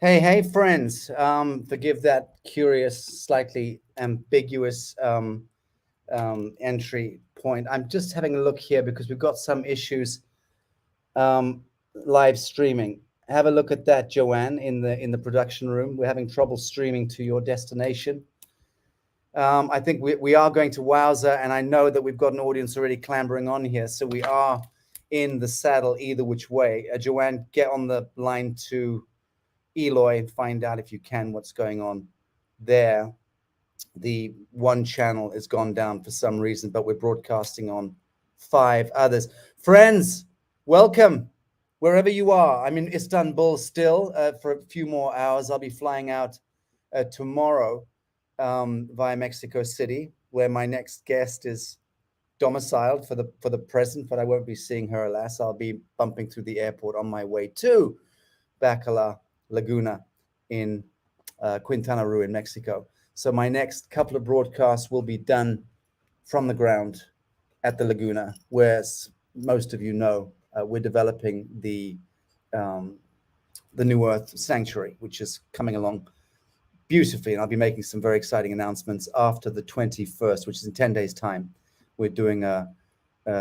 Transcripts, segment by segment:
Hey, friends. Forgive that curious, slightly ambiguous entry point. I'm just having a look here because we've got some issues um, live streaming. Have a look at that, Joanne, in the production room. We're having trouble streaming to your destination. I think we are going to Wowza, and I know that we've got an audience already clambering on here, so we are in the saddle either which way. Joanne, get on the line to Eloy and find out if you can what's going on there. The one channel has gone down for some reason, but we're broadcasting on 5 others. Friends, welcome wherever you are. I'm in Istanbul still for a few more hours. I'll be flying out tomorrow via Mexico City, where my next guest is domiciled for the present, but I won't be seeing her, alas. I'll be bumping through the airport on my way to Bacala Laguna in Quintana Roo in Mexico. So my next couple of broadcasts will be done from the ground at the Laguna, where most of you know we're developing the New Earth Sanctuary, which is coming along beautifully, and I'll be making some very exciting announcements after the 21st, which is in 10 days' time. We're doing a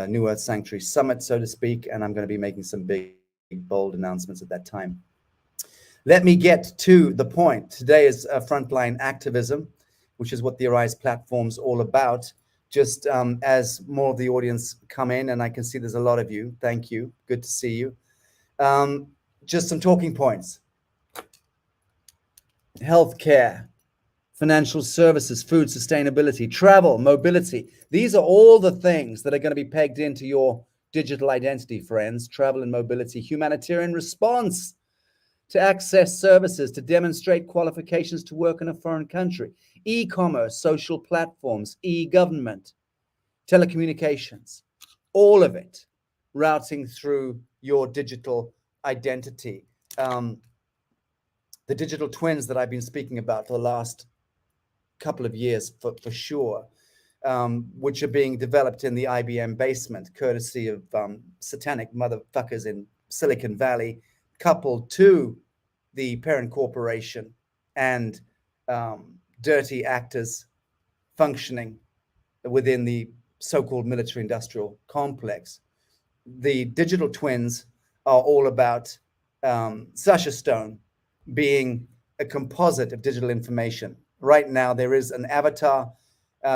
New Earth Sanctuary Summit, so to speak, and I'm going to be making some big, bold announcements at that time. Let me get to the point. Today is frontline activism, which is what the Arise platform's all about. Just as more of the audience come in, and I can see there's a lot of you. Thank you. Good to see you. Just some talking points. Healthcare, financial services, food sustainability, travel, mobility. These are all the things that are going to be pegged into your digital identity, friends. Travel and mobility, humanitarian response to access services, to demonstrate qualifications to work in a foreign country, e-commerce, social platforms, e-government, telecommunications, all of it routing through your digital identity. The digital twins that I've been speaking about for the last couple of years, for sure, which are being developed in the IBM basement, courtesy of satanic motherfuckers in Silicon Valley, coupled to the parent corporation and dirty actors functioning within the so-called military-industrial complex. The digital twins are all about Sasha Stone being a composite of digital information. Right now, there is an avatar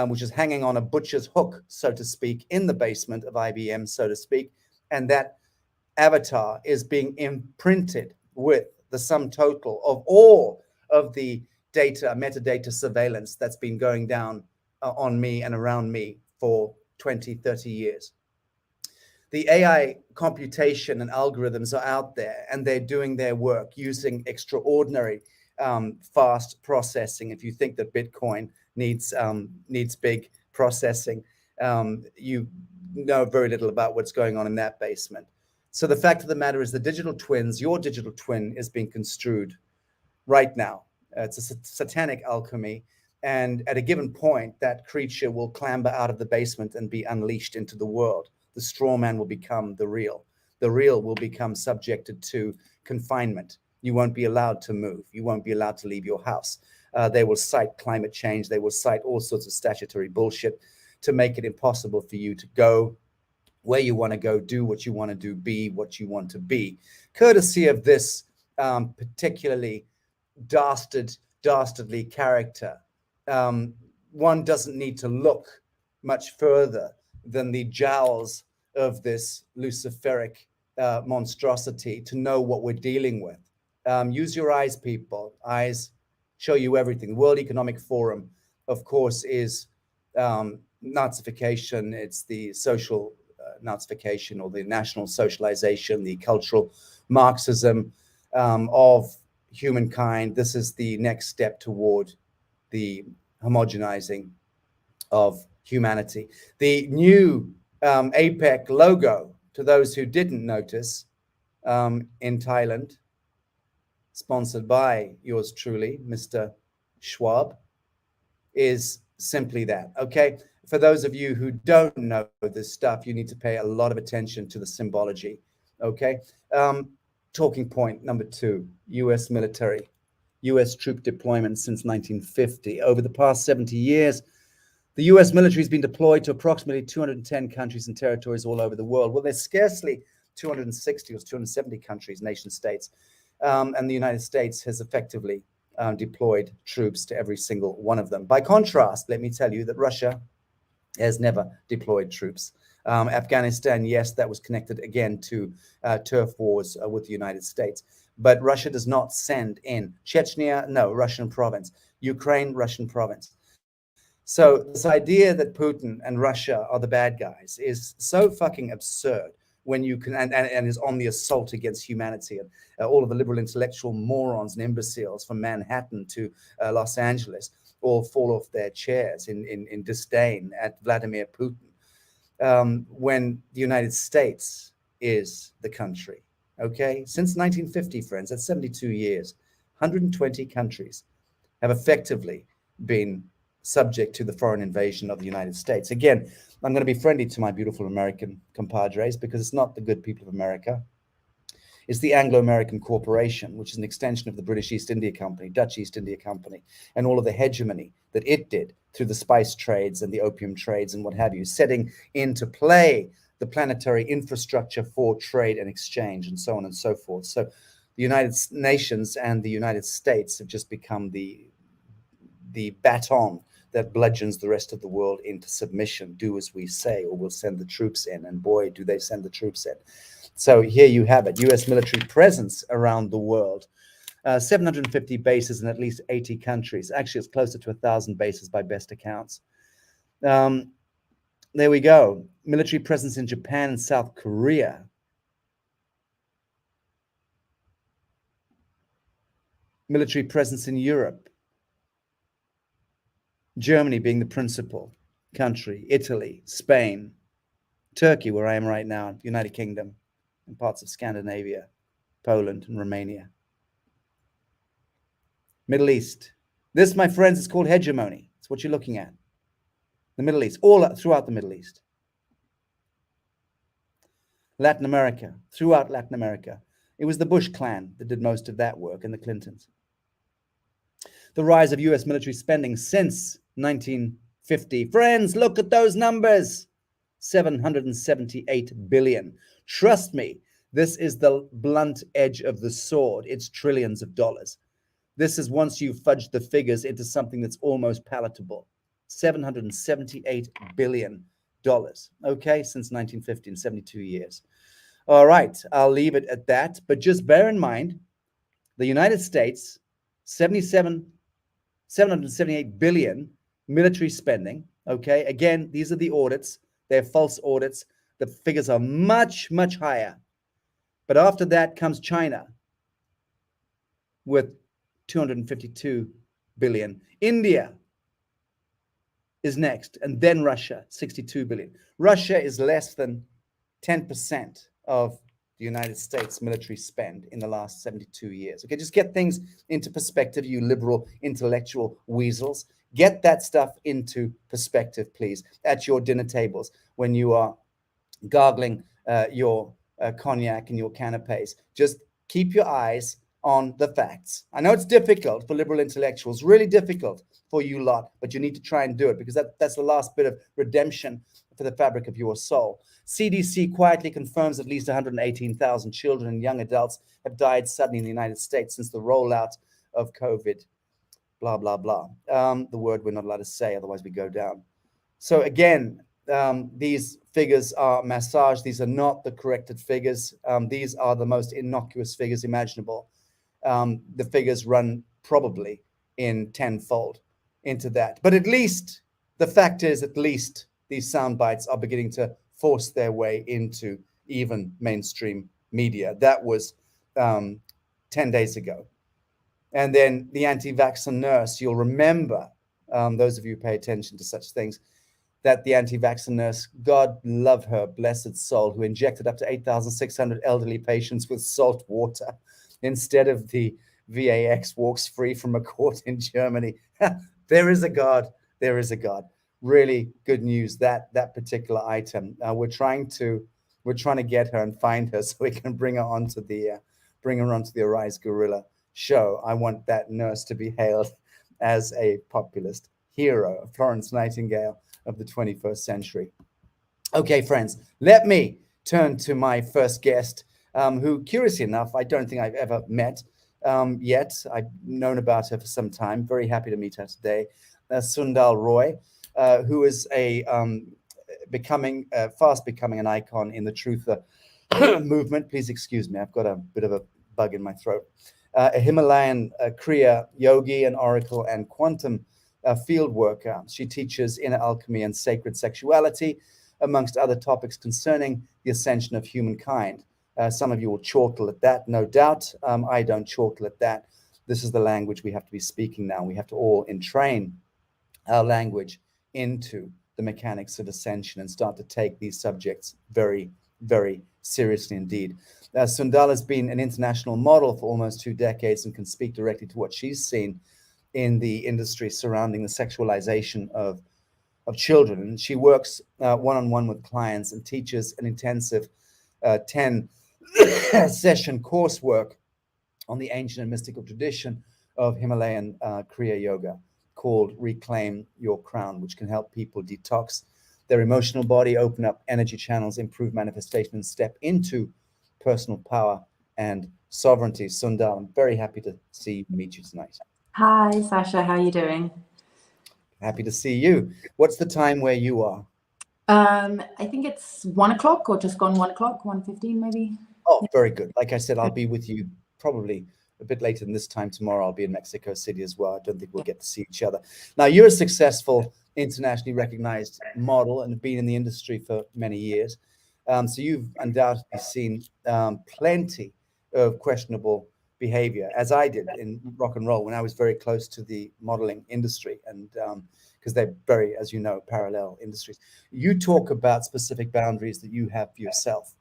which is hanging on a butcher's hook, so to speak, in the basement of IBM, so to speak, and that avatar is being imprinted with the sum total of all of the data, metadata surveillance that's been going down on me and around me for 20, 30 years. The AI computation and algorithms are out there, and they're doing their work using extraordinary fast processing. If you think that Bitcoin needs big processing, you know very little about what's going on in that basement. So the fact of the matter is the digital twins, your digital twin is being construed right now. It's a satanic alchemy. And at a given point, that creature will clamber out of the basement and be unleashed into the world. The straw man will become the real. The real will become subjected to confinement. You won't be allowed to move. You won't be allowed to leave your house. They will cite climate change. They will cite all sorts of statutory bullshit to make it impossible for you to go where you want to go, do what you want to do, be what you want to be, courtesy of this particularly dastardly character. One doesn't need to look much further than the jowls of this Luciferic monstrosity to know what we're dealing with. Use your eyes, people. Eyes show you everything. The World Economic Forum, of course, is Nazification. It's the social Nazification, or the national socialization, the cultural Marxism of humankind. This is the next step toward the homogenizing of humanity. The new APEC logo, to those who didn't notice, in Thailand, sponsored by yours truly, Mr. Schwab, is simply that, okay? For those of you who don't know this stuff, you need to pay a lot of attention to the symbology, okay? Talking point number 2, U.S. military US troop deployment since 1950. Over the past 70 years, the US military has been deployed to approximately 210 countries and territories all over the world. Well, there's scarcely 260 or 270 countries, nation states. And the United States has effectively deployed troops to every single one of them. By contrast, let me tell you that Russia has never deployed troops. Afghanistan, yes, that was connected again to turf wars with the United States. But Russia does not send in. Chechnya, no, Russian province. Ukraine, Russian province. So this idea that Putin and Russia are the bad guys is so fucking absurd when you can, and is on the assault against humanity. And all of the liberal intellectual morons and imbeciles from Manhattan to Los Angeles all fall off their chairs in disdain at Vladimir Putin, when the United States is the country. Okay, since 1950, friends, that's 72 years, 120 countries have effectively been subject to the foreign invasion of the United States. Again, I'm going to be friendly to my beautiful American compadres because it's not the good people of America. It's the Anglo-American Corporation, which is an extension of the British East India Company, Dutch East India Company, and all of the hegemony that it did through the spice trades and the opium trades and what have you, setting into play the planetary infrastructure for trade and exchange and so on and so forth. So the United Nations and the United States have just become the baton that bludgeons the rest of the world into submission. Do as we say, or we'll send the troops in. And boy, do they send the troops in. So here you have it, U.S. military presence around the world. 750 bases in at least 80 countries. Actually, it's closer to 1,000 bases by best accounts. There we go. Military presence in Japan and South Korea. Military presence in Europe. Germany being the principal country, Italy, Spain, Turkey, where I am right now, United Kingdom, and parts of Scandinavia, Poland and Romania. Middle East. This, my friends, is called hegemony. It's what you're looking at. The Middle East, all throughout the Middle East. Latin America, throughout Latin America. It was the Bush clan that did most of that work, and the Clintons. The rise of U.S. military spending since 1950. Friends, look at those numbers. 778 billion. Trust me, this is the blunt edge of the sword. It's trillions of dollars. This is once you fudge the figures into something that's almost palatable. $778 billion. Okay, since 1950, in 72 years. All right, I'll leave it at that. But just bear in mind, the United States, 778 billion military spending. Okay, again, these are the audits. They're false audits. The figures are much, much higher. But after that comes China with 252 billion. India is next, and then Russia, 62 billion. Russia is less than 10% of the United States military spend in the last 72 years. Okay, just get things into perspective, you liberal intellectual weasels. Get that stuff into perspective, please, at your dinner tables when you are gargling your cognac and your canapes. Just keep your eyes on the facts. I know it's difficult for liberal intellectuals, really difficult for you lot, but you need to try and do it because that's the last bit of redemption for the fabric of your soul. CDC quietly confirms at least 118,000 children and young adults have died suddenly in the United States since the rollout of COVID, blah, blah, blah. The word we're not allowed to say, otherwise we go down. So again, these figures are massaged. These are not the corrected figures. These are the most innocuous figures imaginable. The figures run probably in tenfold into that. But at least, the fact is, at least these sound bites are beginning to force their way into even mainstream media. That was 10 days ago. And then the anti-vaxxer nurse, you'll remember, those of you who pay attention to such things, that the anti-vaxxer nurse, God love her, blessed soul, who injected up to 8,600 elderly patients with salt water instead of the VAX walks free from a court in Germany. There is a God. There is a God. Really good news, that particular item. We're trying to get her and find her so we can bring her onto the Arise Guerrilla show. I want that nurse to be hailed as a populist hero, Florence Nightingale of the 21st century. Okay, friends, let me turn to my first guest, who, curiously enough, I don't think I've ever met yet. I've known about her for some time. Very happy to meet her today. Sundal Roy, who is fast becoming an icon in the truther movement. Please excuse me, I've got a bit of a bug in my throat. A Himalayan Kriya yogi, an oracle, and quantum field worker. She teaches inner alchemy and sacred sexuality, amongst other topics concerning the ascension of humankind. Some of you will chortle at that, no doubt. I don't chortle at that. This is the language we have to be speaking now. We have to all entrain our language into the mechanics of ascension and start to take these subjects very, very seriously indeed. Sundal has been an international model for almost 2 decades and can speak directly to what she's seen in the industry surrounding the sexualization of children. And she works one-on-one with clients and teaches an intensive 10-session coursework on the ancient and mystical tradition of Himalayan Kriya Yoga called Reclaim Your Crown, which can help people detox their emotional body, open up energy channels, improve manifestation, and step into personal power and sovereignty. Sundal, I'm very happy to meet you tonight. Hi, Sasha. How are you doing? Happy to see you. What's the time where you are? I think it's 1 o'clock or just gone 1 o'clock, 1:15 maybe. Oh, very good. Like I said, I'll be with you probably a bit later than this time tomorrow. I'll be in Mexico City as well. I don't think we'll get to see each other. Now, you're a successful, internationally recognized model and have been in the industry for many years. So you've undoubtedly seen plenty of questionable behavior, as I did in rock and roll when I was very close to the modeling industry, and because they're very, as you know, parallel industries. You talk about specific boundaries that you have for yourself.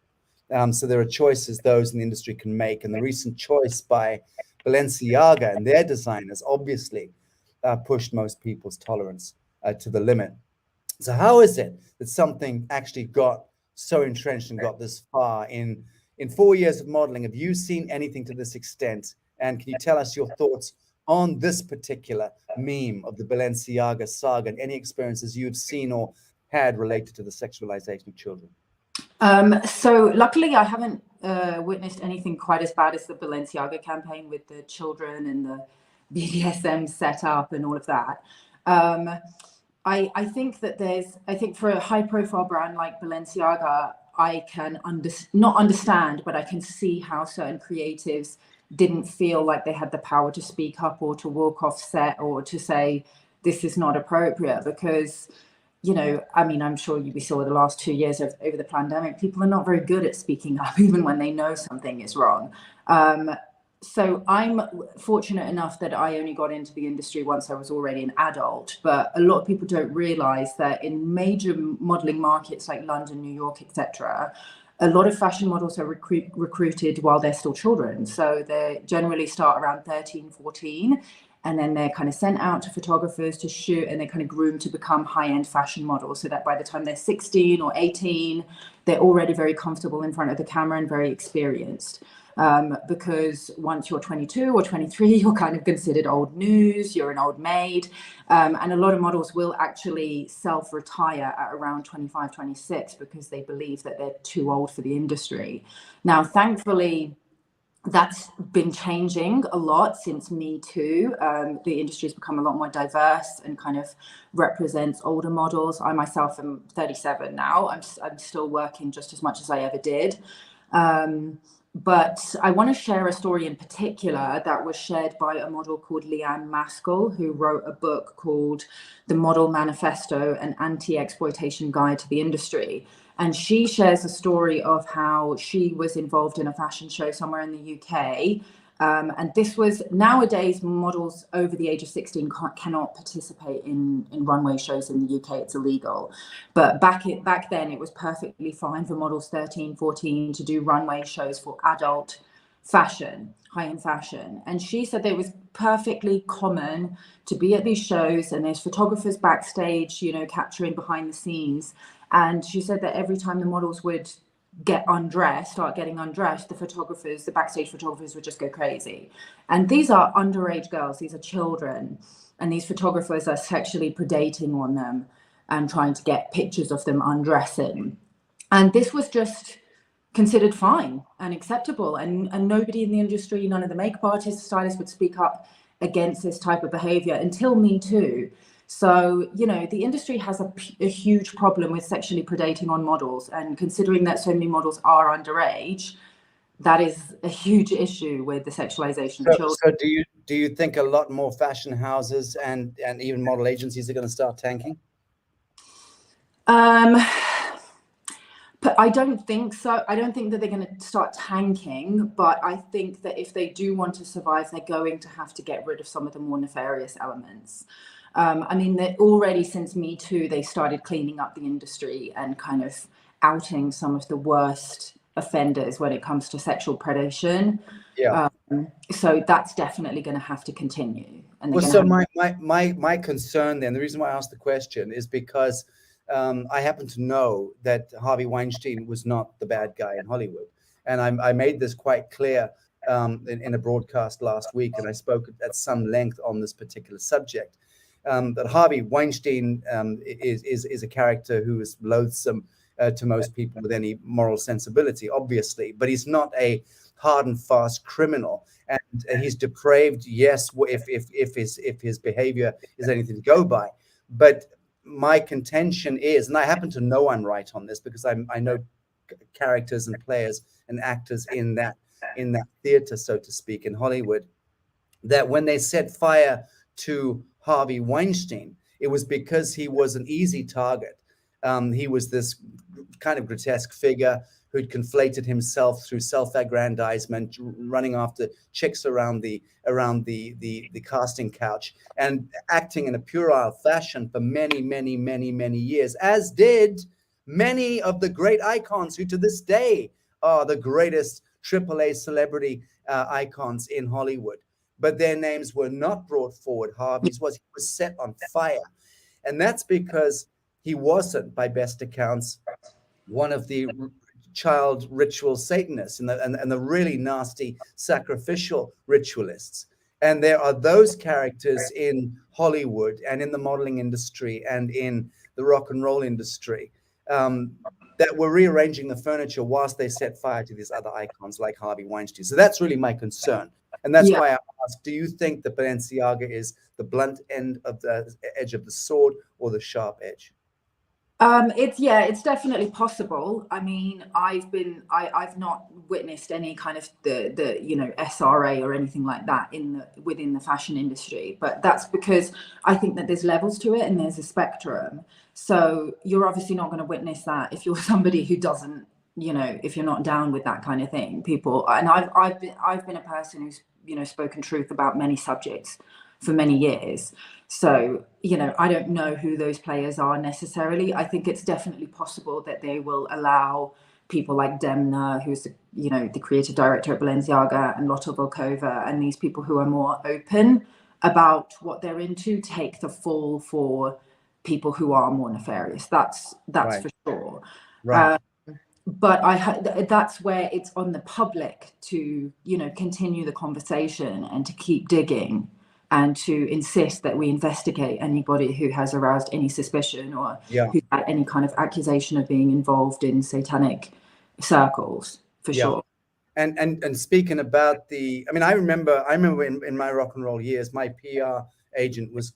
So there are choices those in the industry can make, and the recent choice by Balenciaga and their designers obviously pushed most people's tolerance to the limit. So how is it that something actually got so entrenched and got this far in 4 years of modeling? Have you seen anything to this extent? And can you tell us your thoughts on this particular meme of the Balenciaga saga and any experiences you've seen or had related to the sexualization of children? So luckily I haven't witnessed anything quite as bad as the Balenciaga campaign with the children and the BDSM setup and all of that. I think that I think for a high profile brand like Balenciaga, I can not understand, but I can see how certain creatives didn't feel like they had the power to speak up or to walk off set or to say, this is not appropriate, because, you know, I mean, I'm sure we saw the last 2 years over the pandemic, people are not very good at speaking up, even when they know something is wrong. So I'm fortunate enough that I only got into the industry once I was already an adult, but a lot of people don't realize that in major modeling markets like London, New York, etc., a lot of fashion models are recruited while they're still children. So they generally start around 13, 14, and then they're kind of sent out to photographers to shoot, and they're kind of groomed to become high-end fashion models, so that by the time they're 16 or 18, they're already very comfortable in front of the camera and very experienced. Because once you're 22 or 23, you're kind of considered old news, you're an old maid. And a lot of models will actually self-retire at around 25, 26 because they believe that they're too old for the industry. Now, thankfully, that's been changing a lot since Me Too. The industry has become a lot more diverse and kind of represents older models. I myself am 37 now. I'm still working just as much as I ever did. But I want to share a story in particular that was shared by a model called Leanne Maskell, who wrote a book called The Model Manifesto, an Anti-Exploitation Guide to the Industry. And she shares a story of how she was involved in a fashion show somewhere in the UK. And this was, nowadays, models over the age of 16 cannot participate in runway shows in the UK. It's illegal. But back then, it was perfectly fine for models 13, 14 to do runway shows for adult fashion, high-end fashion. And she said that it was perfectly common to be at these shows, and there's photographers backstage, you know, capturing behind the scenes. And she said that every time the models would start getting undressed, the backstage photographers would just go crazy. And these are underage girls, these are children, and these photographers are sexually predating on them and trying to get pictures of them undressing. And this was just considered fine and acceptable, and nobody in the industry, none of the makeup artists, stylists would speak up against this type of behavior until Me Too. So, you know, the industry has a huge problem with sexually predating on models, and considering that so many models are underage, that is a huge issue with the sexualization of children. So do you think a lot more fashion houses and even model agencies are going to start tanking? But I don't think so. I don't think that they're going to start tanking, but I think that if they do want to survive, they're going to have to get rid of some of the more nefarious elements. I mean, that already since Me Too, they started cleaning up the industry and kind of outing some of the worst offenders when it comes to sexual predation. Yeah. So that's definitely going to have to continue. And well, so my concern then, the reason why I asked the question is because I happen to know that Harvey Weinstein was not the bad guy in Hollywood. And I made this quite clear in a broadcast last week, and I spoke at some length on this particular subject. That Harvey Weinstein is a character who is loathsome to most people with any moral sensibility, obviously, but he's not a hard and fast criminal, and he's depraved. Yes, if his behavior is anything to go by, but my contention is, and I happen to know I'm right on this because I know characters and players and actors in that theater, so to speak, in Hollywood, that when they set fire to Harvey Weinstein, it was because he was an easy target. He was this kind of grotesque figure who'd conflated himself through self-aggrandizement, running after chicks around the casting couch and acting in a puerile fashion for many years, as did many of the great icons who to this day are the greatest AAA celebrity icons in Hollywood. But their names were not brought forward. Harvey's was. He was set on fire. And that's because he wasn't, by best accounts, one of the child ritual Satanists and the really nasty sacrificial ritualists. And there are those characters in Hollywood and in the modeling industry and in the rock and roll industry that were rearranging the furniture whilst they set fire to these other icons like Harvey Weinstein. So that's really my concern. And that's why I ask, do you think that Balenciaga is the blunt end of the edge of the sword or the sharp edge? It's definitely possible. I mean, I've not witnessed any kind of the SRA or anything like that within the fashion industry, but that's because I think that there's levels to it and there's a spectrum. So you're obviously not going to witness that if you're somebody who doesn't, if you're not down with that kind of thing. People, and I've been a person who's spoken truth about many subjects for many years. So, I don't know who those players are necessarily. I think it's definitely possible that they will allow people like Demna, who's the creative director at Balenciaga, and Lotte Volkova, and these people who are more open about what they're into, take the fall for people who are more nefarious. That's right. For sure. Right. But that's where it's on the public to, continue the conversation and to keep digging and to insist that we investigate anybody who has aroused any suspicion or who's had any kind of accusation of being involved in satanic circles, for sure. And speaking about I remember in my rock and roll years, my PR agent was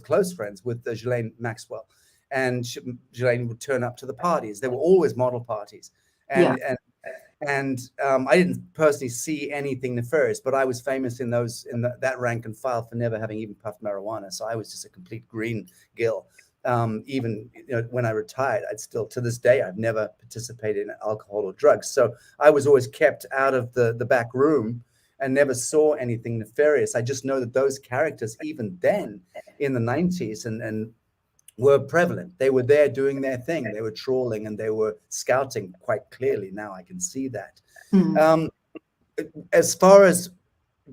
close friends with Ghislaine Maxwell. And Ghislaine would turn up to the parties. There were always model parties. And I didn't personally see anything nefarious, but I was famous in that rank and file for never having even puffed marijuana. So I was just a complete green gill. Even when I retired, I'd still, to this day, I've never participated in alcohol or drugs. So I was always kept out of the back room and never saw anything nefarious. I just know that those characters, even then in the 90s and were prevalent. They were there doing their thing. They were trawling and they were scouting quite clearly. Now I can see that. As far as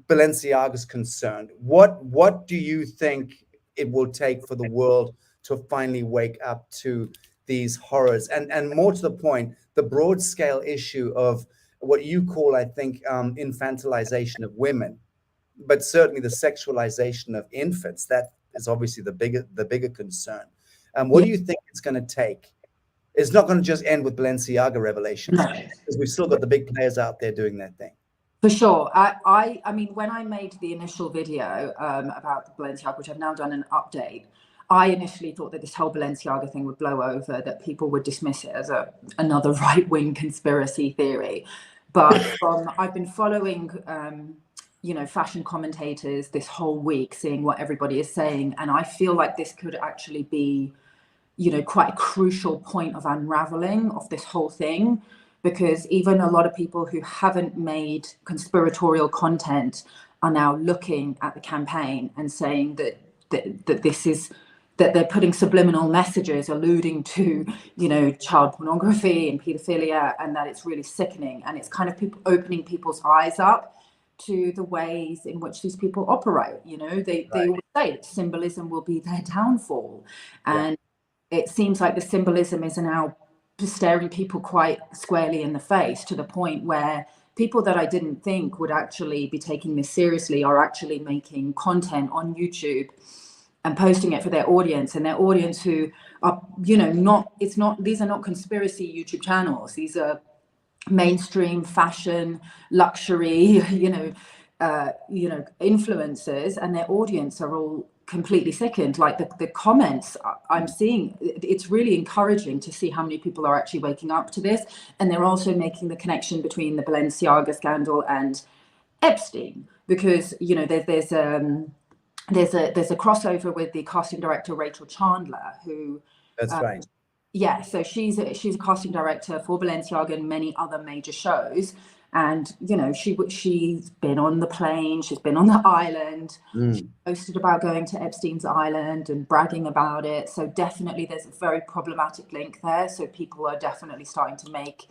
Balenciaga is concerned, what do you think it will take for the world to finally wake up to these horrors, and more to the point, the broad scale issue of what you call, I think, infantilization of women, but certainly the sexualization of infants. That is obviously the bigger concern. What do you think it's going to take? It's not going to just end with Balenciaga revelations, No. because we've still got the big players out there doing their thing. For sure. I mean, when I made the initial video about the Balenciaga, which I've now done an update, I initially thought that this whole Balenciaga thing would blow over, that people would dismiss it as another right-wing conspiracy theory. But I've been following, fashion commentators this whole week, seeing what everybody is saying. And I feel like this could actually be, quite a crucial point of unraveling of this whole thing. Because even a lot of people who haven't made conspiratorial content are now looking at the campaign and saying that this is, that they're putting subliminal messages alluding to, child pornography and pedophilia, and that it's really sickening. And it's kind of opening people's eyes up to the ways in which these people operate. They always say that symbolism will be their downfall. And it seems like the symbolism is now staring people quite squarely in the face, to the point where people that I didn't think would actually be taking this seriously are actually making content on YouTube and posting it for their audience, and their audience who are, these are not conspiracy YouTube channels. These are mainstream fashion, luxury, influencers, and their audience are all completely sickened. Like the comments I'm seeing, it's really encouraging to see how many people are actually waking up to this. And they're also making the connection between the Balenciaga scandal and Epstein, because there's a crossover with the casting director Rachel Chandler, who that's right. Yeah, so she's a casting director for Balenciaga and many other major shows. And, she's been on the plane, she's been on the island, she posted about going to Epstein's island and bragging about it. So definitely there's a very problematic link there. So people are definitely starting to make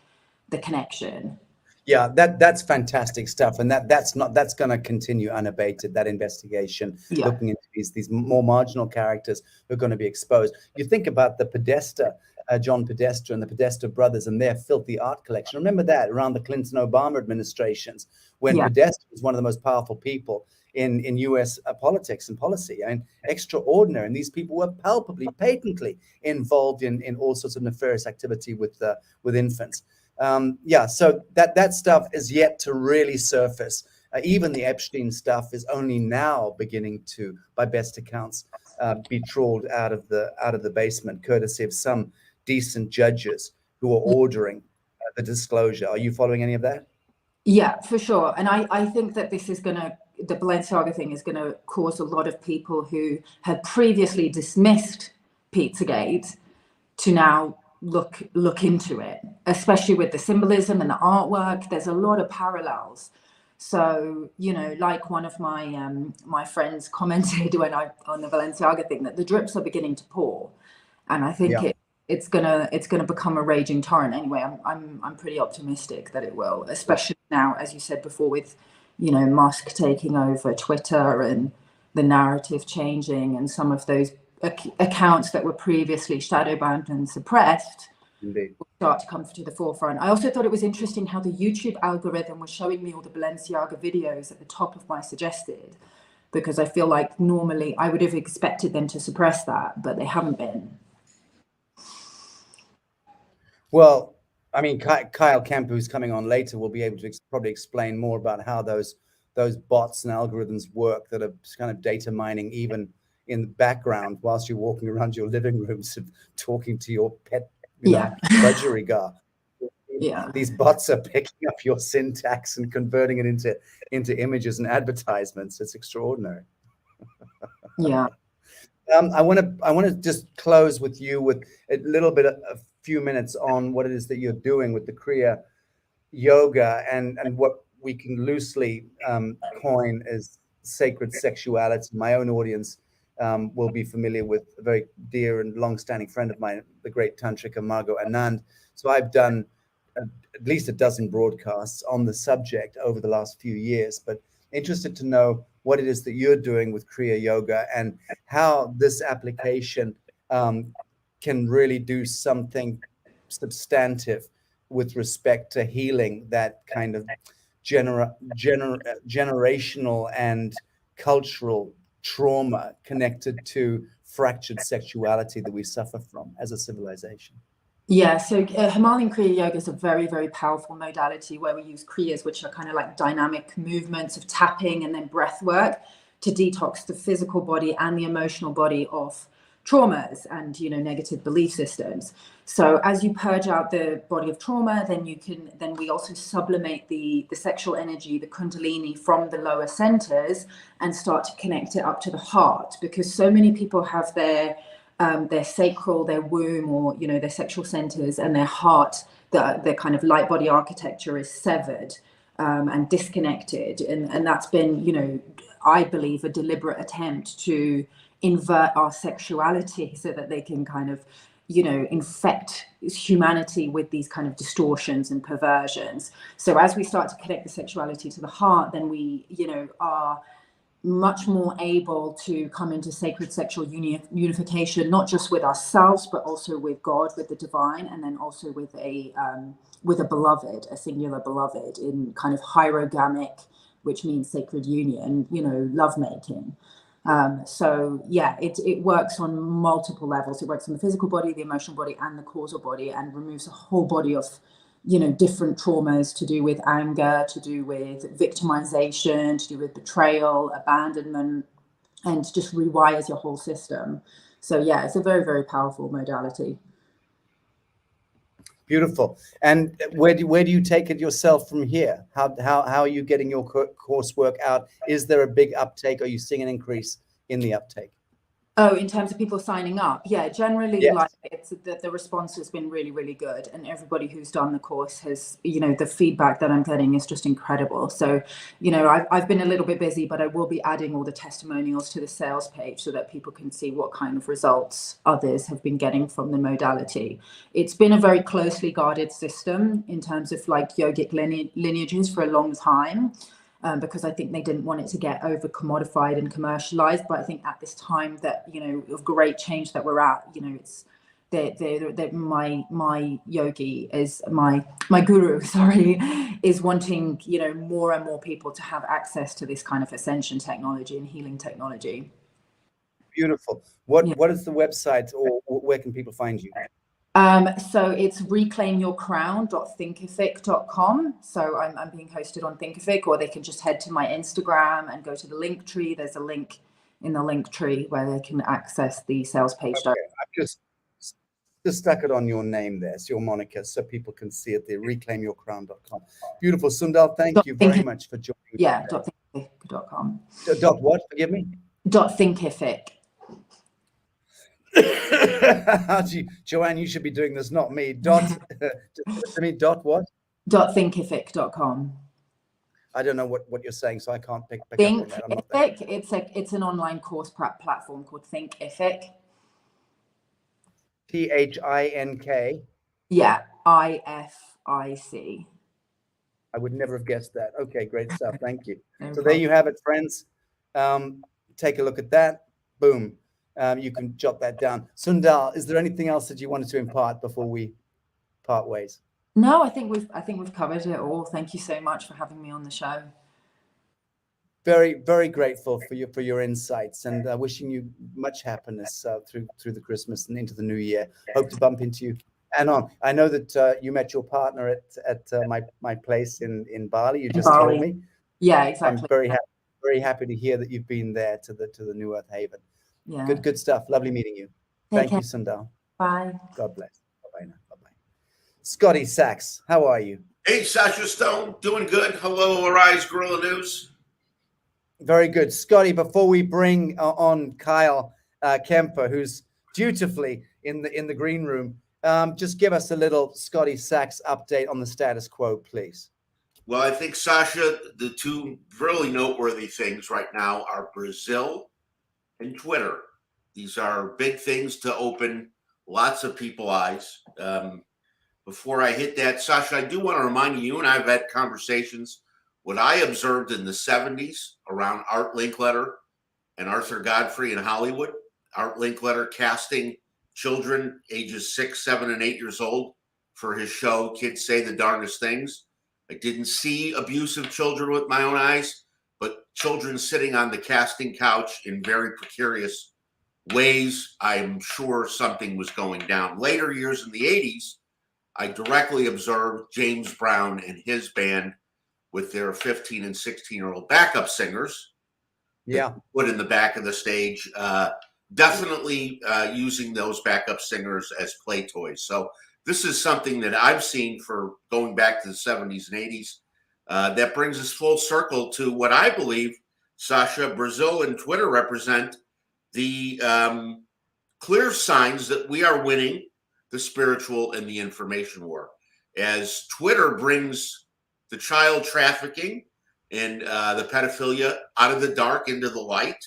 the connection. Yeah, that's fantastic stuff. And that's going to continue unabated, that investigation, looking into these more marginal characters who are going to be exposed. You think about the Podesta, John Podesta and the Podesta brothers and their filthy art collection. Remember that around the Clinton-Obama administrations, when Podesta was one of the most powerful people in US politics and policy. I mean, extraordinary. And these people were palpably, patently involved in all sorts of nefarious activity with infants. So that stuff is yet to really surface. Even the Epstein stuff is only now beginning to, by best accounts, be trawled out of the basement, courtesy of some decent judges who are ordering the disclosure. Are you following any of that? Yeah, for sure. And I think that this is the Balenciaga thing is going to cause a lot of people who had previously dismissed Pizzagate to now look into it, especially with the symbolism and the artwork. There's a lot of parallels. So, like one of my friends commented on the Balenciaga thing, that the drips are beginning to pour. And I think it's gonna become a raging torrent. Anyway, I'm pretty optimistic that it will, especially now, as you said before, with Musk taking over Twitter and the narrative changing, and some of those accounts that were previously shadow banned and suppressed will start to come to the forefront. I also thought it was interesting how the YouTube algorithm was showing me all the Balenciaga videos at the top of my suggested, because I feel like normally I would have expected them to suppress that, but they haven't been. Well, I mean, Kyle Kemper, who's coming on later, will be able to probably explain more about how those bots and algorithms work that are kind of data mining even in the background whilst you're walking around your living rooms and talking to your pet budgerigar. These bots are picking up your syntax and converting it into images and advertisements. It's extraordinary. I want to just close with you with a little bit, a few minutes on what it is that you're doing with the Kriya yoga and what we can loosely coin as sacred sexuality. My own audience will be familiar with a very dear and long-standing friend of mine, the great Tantrika Margot Anand. So I've done at least a dozen broadcasts on the subject over the last few years, but interested to know what it is that you're doing with Kriya Yoga and how this application can really do something substantive with respect to healing that kind of generational and cultural trauma connected to fractured sexuality that we suffer from as a civilization. Yeah, so Himalayan Kriya Yoga is a very, very powerful modality where we use Kriyas, which are kind of like dynamic movements of tapping and then breath work to detox the physical body and the emotional body of traumas and, you know, negative belief systems. So as you purge out the body of trauma, then we also sublimate the sexual energy, the kundalini, from the lower centers and start to connect it up to the heart, because so many people have their sacral, their womb, or, you know, their sexual centers and their heart, their kind of light body architecture is severed and disconnected. And that's been, you know, I believe a deliberate attempt to invert our sexuality so that they can kind of, you know, infect humanity with these kind of distortions and perversions. So as we start to connect the sexuality to the heart, then we, you know, are much more able to come into sacred sexual unification, not just with ourselves, but also with God, with the divine, and then also with a beloved, a singular beloved, in kind of hierogamic, which means sacred union, you know, lovemaking. So yeah, it works on multiple levels. It works on the physical body, the emotional body, and the causal body, and removes a whole body of, you know, different traumas to do with anger, to do with victimization, to do with betrayal, abandonment, and just rewires your whole system. So yeah, it's a very, very powerful modality. Beautiful. And where do you take it yourself from here? How are you getting your coursework out? Is there a big uptake? Are you seeing an increase in the uptake? Oh, in terms of people signing up, yeah, generally, yes. Like it's the response has been really, really good, and everybody who's done the course has, you know, the feedback that I'm getting is just incredible. So, you know, I've been a little bit busy, but I will be adding all the testimonials to the sales page so that people can see what kind of results others have been getting from the modality. It's been a very closely guarded system in terms of like yogic lineages for a long time. Because I think they didn't want it to get over commodified and commercialized. But I think at this time that, you know, of great change that we're at, you know, it's my yogi is my guru, sorry, is wanting, you know, more and more people to have access to this kind of ascension technology and healing technology. Beautiful. What is the website, or where can people find you? So it's reclaimyourcrown.thinkific.com. So I'm being hosted on Thinkific, or they can just head to my Instagram and go to the link tree. There's a link in the link tree where they can access the sales page. Okay. I've just stuck it on your name there, so your moniker, so people can see it there. Reclaimyourcrown.com. Beautiful. Sundal, thank you very much for joining me. Yeah, .thinkific.com. Dot what? Forgive me? .thinkific. Joanne, you should be doing this, not me. Dot what? .thinkific.com. I don't know what you're saying, so I can't pick up on that. I'm not there. It's an online course platform called Thinkific. THINK. Yeah, IFIC. I would never have guessed that. Okay, great stuff. Thank you. So there you have it, friends. Take a look at that. Boom. You can jot that down. Sundal, is there anything else that you wanted to impart before we part ways? No, I think we've covered it all. Thank you so much for having me on the show. Very, very grateful for your insights, and wishing you much happiness through the Christmas and into the new year. Hope to bump into you. And I know that you met your partner at my place in Bali. You just told me. Yeah, exactly. I'm very happy to hear that you've been there to the New Earth Haven. Yeah. Good stuff. Lovely meeting you. Thank you, Sundal. Bye. God bless. Bye-bye now. Bye-bye. Scotty Sachs, how are you? Hey, Sasha Stone, doing good. Hello, Arise Guerrilla News. Very good. Scotty, before we bring on Kyle Kemper, who's dutifully in the green room, just give us a little Scotty Sachs update on the status quo, please. Well, I think, Sasha, the two really noteworthy things right now are Brazil and Twitter. These are big things to open lots of people's eyes. Before I hit that, Sasha, I do want to remind you and I have had conversations. What I observed in the 70s around Art Linkletter and Arthur Godfrey in Hollywood, Art Linkletter casting children ages 6, 7, and 8 years old for his show, Kids Say the Darndest Things. I didn't see abusive children with my own eyes, but children sitting on the casting couch in very precarious ways. I'm sure something was going down. Later years in the 80s, I directly observed James Brown and his band with their 15 and 16-year-old backup singers. Yeah. Put in the back of the stage, definitely using those backup singers as play toys. So this is something that I've seen for going back to the 70s and 80s. That brings us full circle to what I believe, Sasha, Brazil and Twitter represent the clear signs that we are winning the spiritual and the information war. As Twitter brings the child trafficking and the pedophilia out of the dark into the light.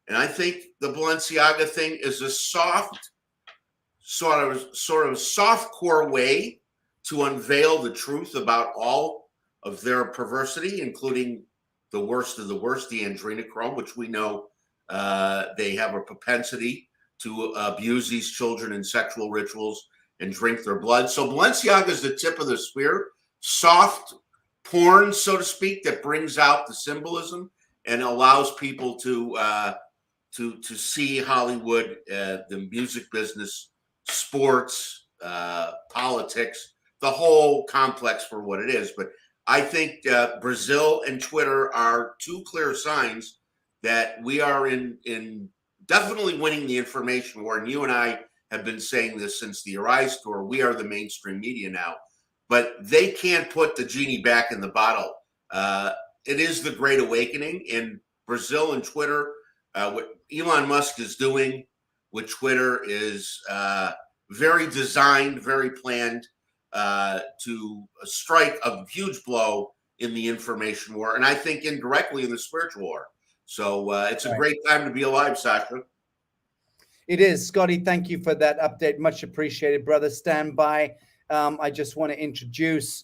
And I think the Balenciaga thing is a soft, sort of soft-core way to unveil the truth about all of their perversity, including the worst of the worst, the adrenochrome, which we know they have a propensity to abuse these children in sexual rituals and drink their blood. So Balenciaga is the tip of the spear, soft porn, so to speak, that brings out the symbolism and allows people to see Hollywood, the music business, sports, politics, the whole complex for what it is. But I think Brazil and Twitter are two clear signs that we are in definitely winning the information war. And you and I have been saying this since the Arise tour. We are the mainstream media now, but they can't put the genie back in the bottle. It is the Great Awakening in Brazil and Twitter. What Elon Musk is doing with Twitter is very designed, very planned to strike a huge blow in the information war, and I think indirectly in the spiritual war. So it's a great time to be alive, Sasha. It is. Scotty, thank you for that update. Much appreciated, brother. Stand by. I just want to introduce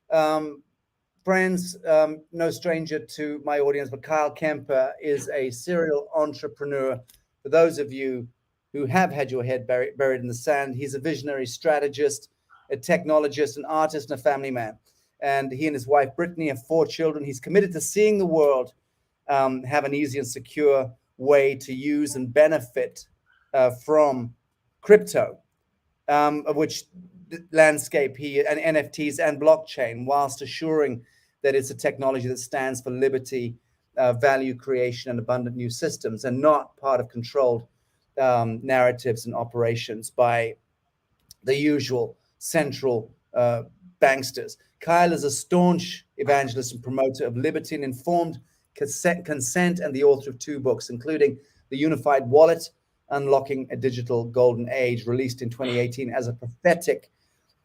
friends, no stranger to my audience, but Kyle Kemper is a serial entrepreneur. For those of you who have had your head buried in the sand, he's a visionary strategist, a technologist, an artist, and a family man. And he and his wife, Brittany, have 4 children. He's committed to seeing the world have an easy and secure way to use and benefit from crypto, of which landscape and NFTs and blockchain, whilst assuring that it's a technology that stands for liberty, value creation, and abundant new systems, and not part of controlled narratives and operations by the usual central banksters. Kyle is a staunch evangelist and promoter of liberty and informed consent, and the author of 2 books, including The Unified Wallet, Unlocking a Digital Golden Age, released in 2018 as a prophetic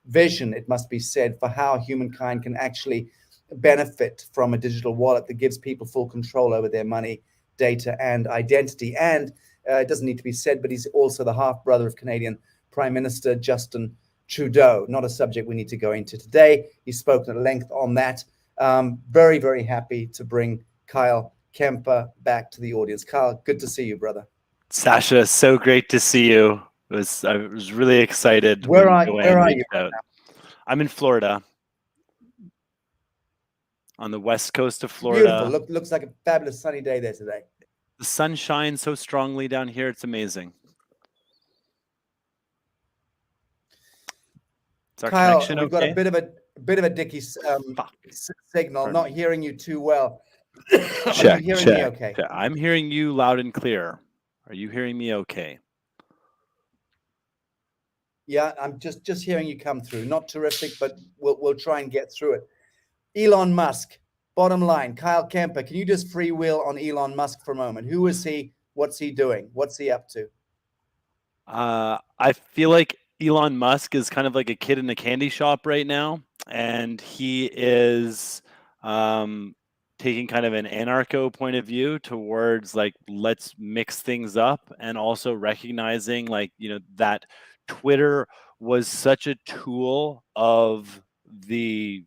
vision, it must be said, for how humankind can actually benefit from a digital wallet that gives people full control over their money, data, and identity. And it doesn't need to be said, but he's also the half-brother of Canadian Prime Minister Justin Trudeau. Not a subject we need to go into today. He's spoken at length on that. Very, very happy to bring Kyle Kemper back to the audience. Kyle, good to see you, brother. Sasha, so great to see you. I was really excited. Where are you? I'm in Florida, on the west coast of Florida. Beautiful. Looks like a fabulous sunny day there today. The sun shines so strongly down here. It's amazing. Is our Kyle, connection we've okay? got a bit of a dicky signal. Pardon. Not hearing you too well. Check. Are you hearing me okay? Check. I'm hearing you loud and clear. Are you hearing me okay? Yeah, I'm just hearing you come through. Not terrific, but we'll try and get through it. Elon Musk, bottom line, Kyle Kemper, can you just freewheel on Elon Musk for a moment? Who is he? What's he doing? What's he up to? I feel like Elon Musk is kind of like a kid in a candy shop right now, and he is taking kind of an anarcho point of view towards like, let's mix things up, and also recognizing like, that Twitter was such a tool of the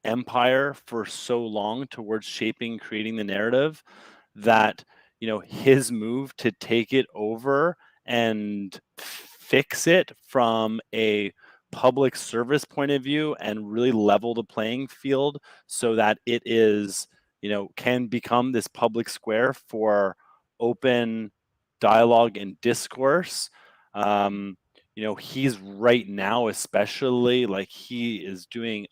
empire for so long towards shaping, creating the narrative, that his move to take it over and fix it from a public service point of view and really level the playing field so that it is, can become this public square for open dialogue and discourse. He's right now, especially, like, he is doing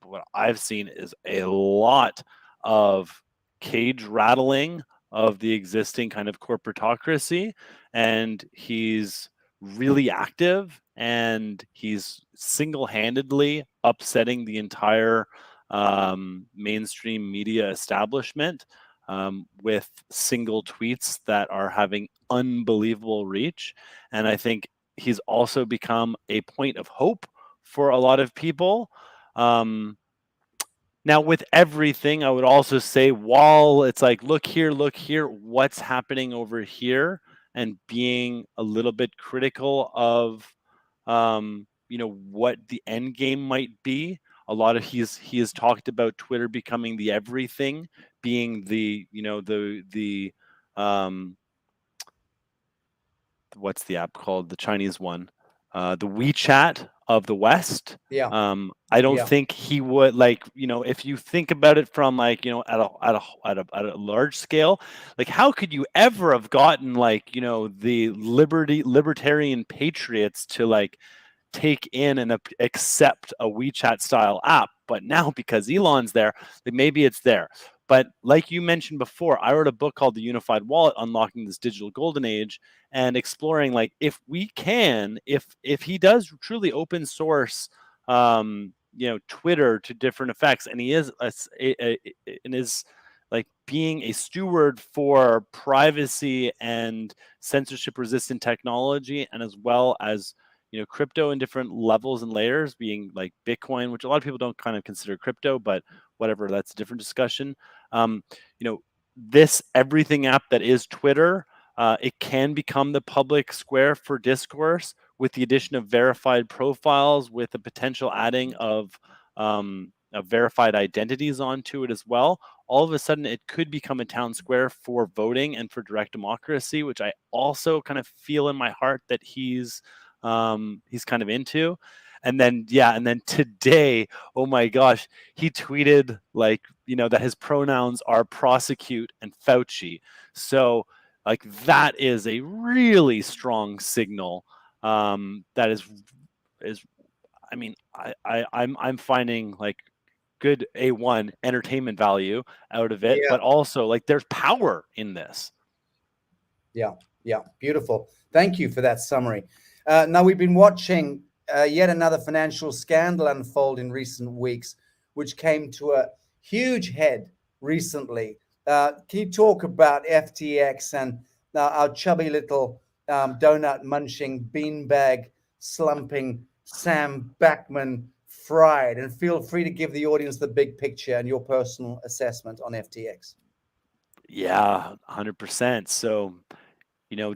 what I've seen is a lot of cage rattling of the existing kind of corporatocracy, and he's really active, and he's single-handedly upsetting the entire mainstream media establishment with single tweets that are having unbelievable reach. And I think he's also become a point of hope for a lot of people. Now, with everything, I would also say, while it's like, look here, what's happening over here, and being a little bit critical of, what the end game might be. A lot of he has talked about Twitter becoming the everything, being the what's the app called? The Chinese one, the WeChat of the West. Yeah. I don't think he would, if you think about it from at a large scale, like, how could you ever have gotten the libertarian patriots to take in and accept a WeChat style app? But now, because Elon's there, maybe it's there. But like you mentioned before, I wrote a book called The Unified Wallet: Unlocking This Digital Golden Age, and exploring if we can, if he does truly open source, Twitter to different effects, and he is being a steward for privacy and censorship resistant technology, and as well as crypto in different levels and layers, being like Bitcoin, which a lot of people don't kind of consider crypto, but whatever, that's a different discussion. This everything app that is Twitter, it can become the public square for discourse with the addition of verified profiles, with the potential adding of verified identities onto it as well. All of a sudden, it could become a town square for voting and for direct democracy, which I also kind of feel in my heart that he's kind of into. And then today, oh my gosh, he tweeted that his pronouns are prosecute and Fauci. So that is a really strong signal. That is I mean, I'm finding good A1 entertainment value out of it, but also there's power in this. Yeah, beautiful. Thank you for that summary. Now, we've been watching yet another financial scandal unfold in recent weeks, which came to a huge head recently. Can you talk about FTX and our chubby little donut munching, beanbag slumping Sam Bankman-Fried? And feel free to give the audience the big picture and your personal assessment on FTX. Yeah, 100%. So,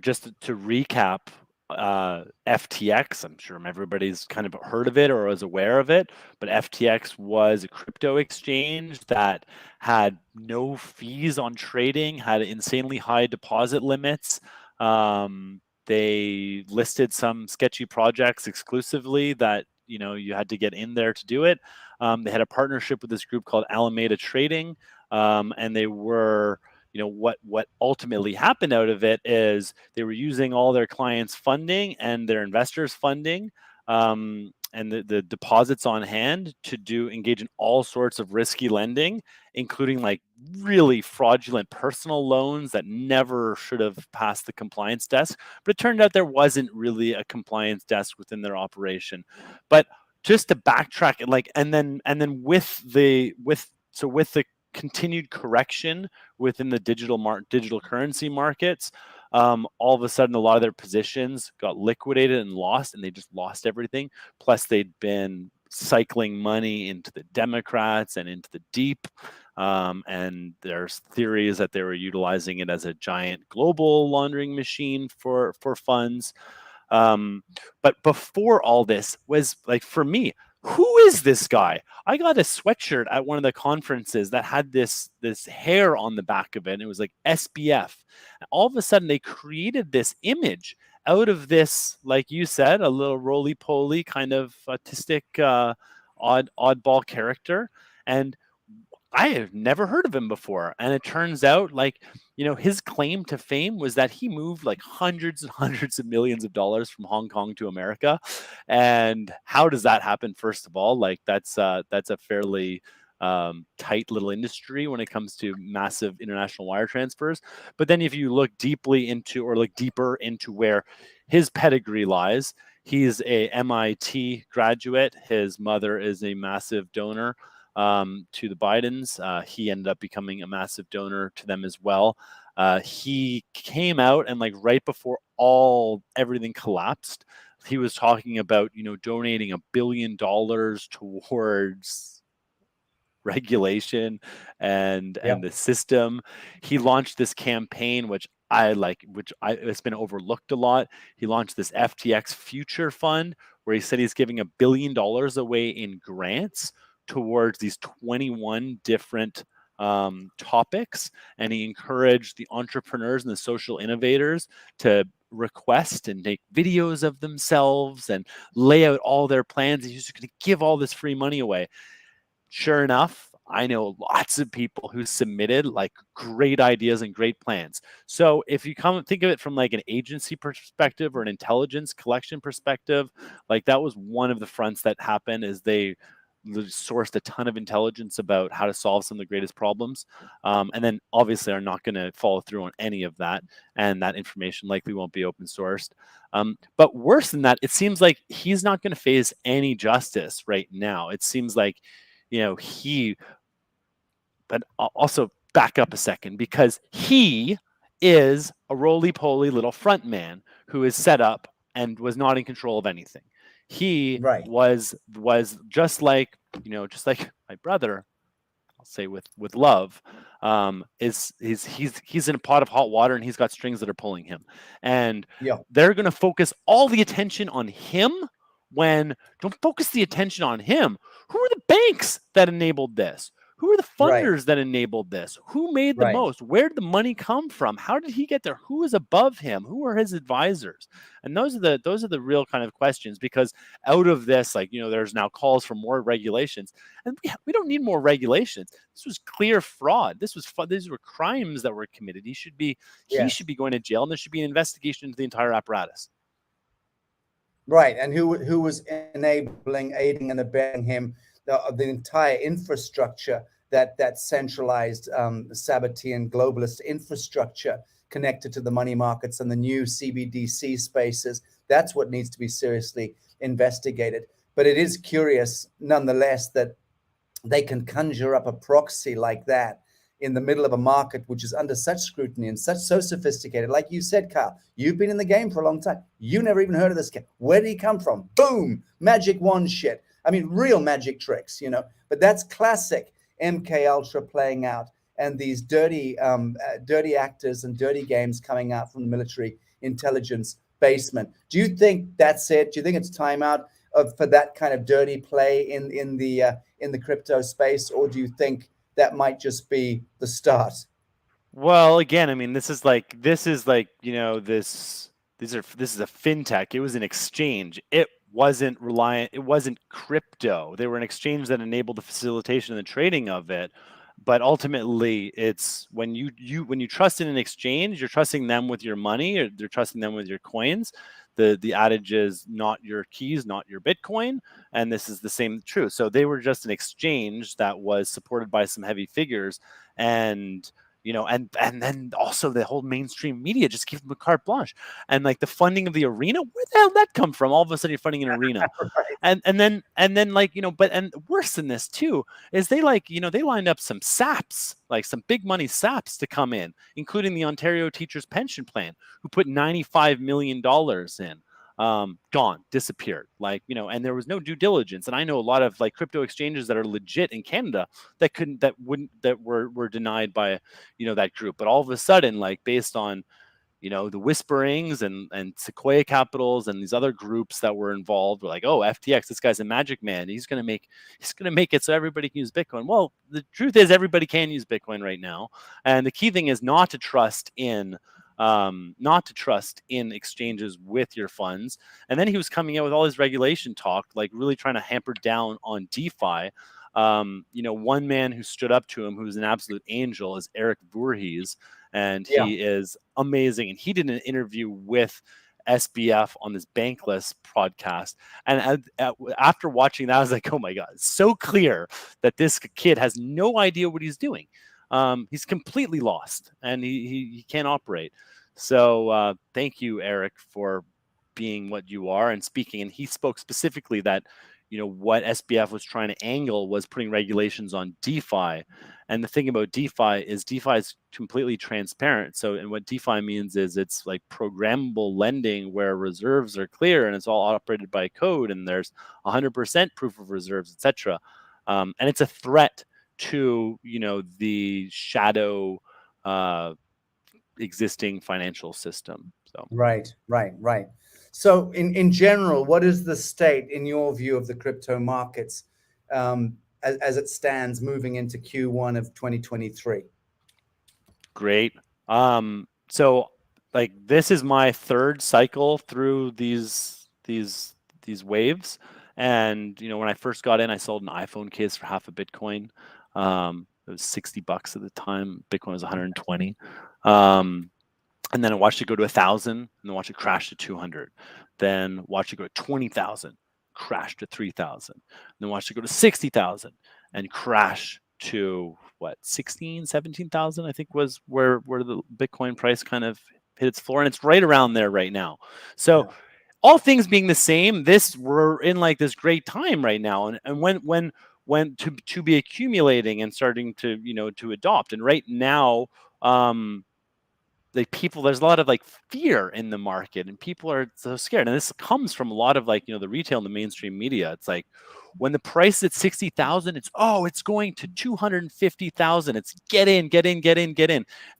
just to recap, FTX, I'm sure everybody's kind of heard of it or is aware of it, but FTX was a crypto exchange that had no fees on trading, had insanely high deposit limits. They listed some sketchy projects exclusively that you had to get in there to do it. They had a partnership with this group called Alameda Trading, and they were what ultimately happened out of it is they were using all their clients' funding and their investors' funding, and the deposits on hand to engage in all sorts of risky lending, including really fraudulent personal loans that never should have passed the compliance desk. But it turned out there wasn't really a compliance desk within their operation. But just to backtrack, and then with the continued correction within the digital currency markets, all of a sudden a lot of their positions got liquidated and lost, and they just lost everything. Plus, they'd been cycling money into the Democrats and into the deep, and there's theories that they were utilizing it as a giant global laundering machine for funds. But before all this was for me, who is this guy? I got a sweatshirt at one of the conferences that had this hair on the back of it, and it was SBF. And all of a sudden, they created this image out of this, like you said, a little roly-poly kind of autistic, oddball character. And I have never heard of him before. And it turns out, like, his claim to fame was that he moved like hundreds and hundreds of millions of dollars from Hong Kong to America. And how does that happen? First of all, like, that's a fairly tight little industry when it comes to massive international wire transfers. But then if you look deeper into where his pedigree lies, he's a MIT graduate. His mother is a massive donor to the Bidens. He ended up becoming a massive donor to them as well. He came out, and like right before everything collapsed, he was talking about, donating $1 billion towards regulation and the system. He launched this campaign, which it's been overlooked a lot. He launched this FTX Future Fund, where he said he's giving $1 billion away in grants towards these 21 different topics. And he encouraged the entrepreneurs and the social innovators to request and make videos of themselves and lay out all their plans. He's just going to give all this free money away. Sure enough, I know lots of people who submitted like great ideas and great plans. So if you think of it from like an agency perspective or an intelligence collection perspective, like that was one of the fronts that happened, is they sourced a ton of intelligence about how to solve some of the greatest problems, and then obviously are not going to follow through on any of that, and that information likely won't be open sourced. But worse than that, it seems like he's not going to face any justice right now. It seems like, but I'll also back up a second, because he is a roly-poly little front man who is set up and was not in control of anything. He was just like my brother, I'll say with love, he's in a pot of hot water, and he's got strings that are pulling him, and they're going to focus all the attention on him. When don't focus the attention on him. Who are the banks that enabled this? Who are the funders that enabled this? Who made the most? Where did the money come from? How did he get there? Who is above him? Who are his advisors? And those are the real kind of questions, because out of this, like, there's now calls for more regulations, and we don't need more regulations. This was clear fraud. These were crimes that were committed. He should be going to jail, and there should be an investigation into the entire apparatus. Right, and who was enabling, aiding, and abetting him? The entire infrastructure, that centralized Sabbatean globalist infrastructure connected to the money markets and the new CBDC spaces. That's what needs to be seriously investigated. But it is curious, nonetheless, that they can conjure up a proxy like that in the middle of a market which is under such scrutiny and so sophisticated. Like you said, Kyle, you've been in the game for a long time. You never even heard of this guy. Where did he come from? Boom, magic wand shit. I mean, real magic tricks, but that's classic MK Ultra playing out, and these dirty actors and dirty games coming out from the military intelligence basement. Do you think that's it? Do you think it's time out for that kind of dirty play in the crypto space, or do you think that might just be the start? Well, again, I mean, this is a fintech. It was an exchange. It wasn't reliant. It wasn't crypto. They were an exchange that enabled the facilitation and the trading of it. But ultimately, it's when you trust in an exchange, you're trusting them with your money, or you're trusting them with your coins. The adage is not your keys, not your Bitcoin, and this is the same truth. So they were just an exchange that was supported by some heavy figures, and and then also the whole mainstream media just gave them a carte blanche. And like the funding of the arena, where the hell did that come from? All of a sudden you're funding an arena. and then but worse than this too is they lined up some SAPs, like some big money SAPs, to come in, including the Ontario Teachers Pension Plan, who put $95 million in. Gone, disappeared, and there was no due diligence. And I know a lot of like crypto exchanges that are legit in Canada that were denied by that group. But all of a sudden, like based on the whisperings and Sequoia Capitals and these other groups that were involved, were like, oh, FTX, this guy's a magic man. He's gonna make it so everybody can use Bitcoin. Well, the truth is everybody can use Bitcoin right now, and the key thing is not to trust in not to trust in exchanges with your funds. And then he was coming out with all his regulation talk, like really trying to hamper down on DeFi. One man who stood up to him, who's an absolute angel, is Eric Voorhees, and he is amazing. And he did an interview with SBF on this Bankless podcast. And after watching that, I was like, oh my God, it's so clear that this kid has no idea what he's doing. He's completely lost, and he can't operate. So thank you, Eric, for being what you are and speaking. And he spoke specifically that, what SBF was trying to angle was putting regulations on DeFi. And the thing about DeFi is completely transparent. So, and what DeFi means is it's like programmable lending where reserves are clear and it's all operated by code and there's 100% proof of reserves, etc. And it's a threat to, the shadow existing financial system. So Right. So in general, what is the state, in your view, of the crypto markets as it stands moving into Q1 of 2023? Great. So like this is my third cycle through these waves. And when I first got in, I sold an iPhone case for half a Bitcoin. It was $60 at the time. Bitcoin was 120. And then I watched it go to 1,000, and then watched it crash to 200. Then watched it go to 20,000, crash to 3,000. Then watched it go to 60,000 and crash to 16, 17,000, I think was where the Bitcoin price kind of hit its floor, and it's right around there right now. So all things being the same, we're in like this great time right now. And when to be accumulating and starting to, to adopt. And right now, like there's a lot of like fear in the market and people are so scared. And this comes from a lot of like, the retail and the mainstream media. It's like when the price is at 60,000, it's going to 250,000. It's get in.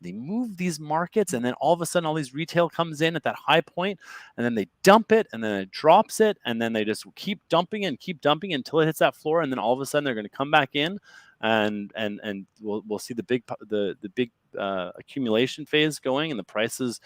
They move these markets, and then all of a sudden all these retail comes in at that high point, and then they dump it, and then it drops it, and then they just keep dumping until it hits that floor, and then all of a sudden they're going to come back in, and we'll see the big accumulation phase going, and the prices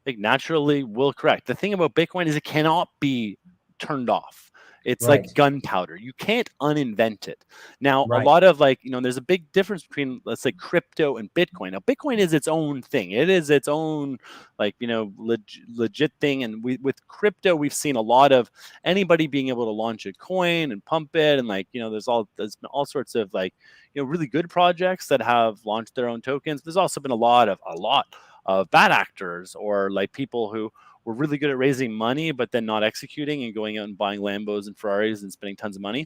like naturally will correct. The thing about Bitcoin is it cannot be turned off. It's like gunpowder. You can't uninvent it. Now, a lot of like, there's a big difference between, let's say, crypto and Bitcoin. Now, Bitcoin is its own thing. It is its own, like, legit thing. And with crypto, we've seen a lot of anybody being able to launch a coin and pump it. And like, there's been all sorts of like, really good projects that have launched their own tokens. There's also been a lot of bad actors or like people who were really good at raising money, but then not executing and going out and buying Lambos and Ferraris and spending tons of money,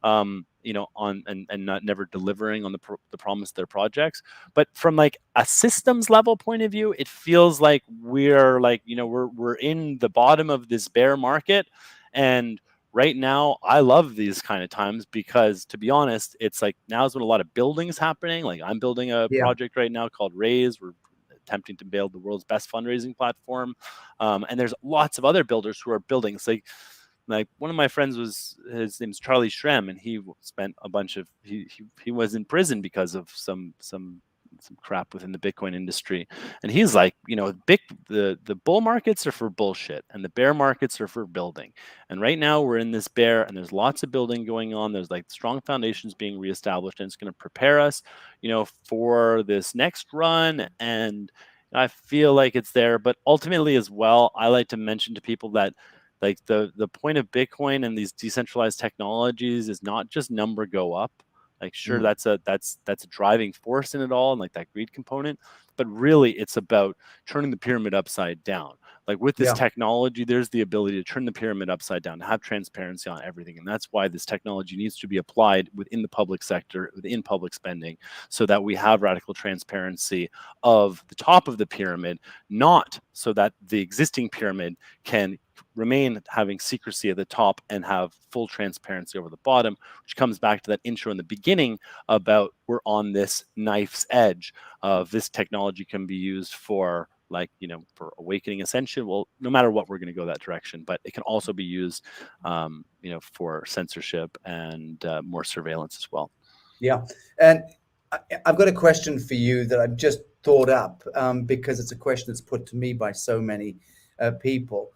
on and not never delivering on the promise of their projects. But from like a systems level point of view, it feels like we're like, we're in the bottom of this bear market. And right now, I love these kind of times because, to be honest, it's like now's when a lot of building's happening. Like I'm building a project right now called Raise. We're attempting to build the world's best fundraising platform. And there's lots of other builders who are building. It's like one of my friends his name's Charlie Shrem, and he spent a bunch of, he was in prison because of some crap within the Bitcoin industry. And he's like, the bull markets are for bullshit and the bear markets are for building. And right now we're in this bear and there's lots of building going on. There's like strong foundations being reestablished, and it's going to prepare us, for this next run. And I feel like it's there, but ultimately as well, I like to mention to people that like the point of Bitcoin and these decentralized technologies is not just number go up. Like, sure, that's a driving force in it all, and like that greed component. But really, it's about turning the pyramid upside down. Like with this technology, there's the ability to turn the pyramid upside down, to have transparency on everything. And that's why this technology needs to be applied within the public sector, within public spending, so that we have radical transparency of the top of the pyramid, not so that the existing pyramid can remain having secrecy at the top and have full transparency over the bottom, which comes back to that intro in the beginning about we're on this knife's edge of this technology can be used for like, for awakening ascension. Well, no matter what, we're going to go that direction, but it can also be used, for censorship and more surveillance as well. Yeah. And I've got a question for you that I've just thought up because it's a question that's put to me by so many people,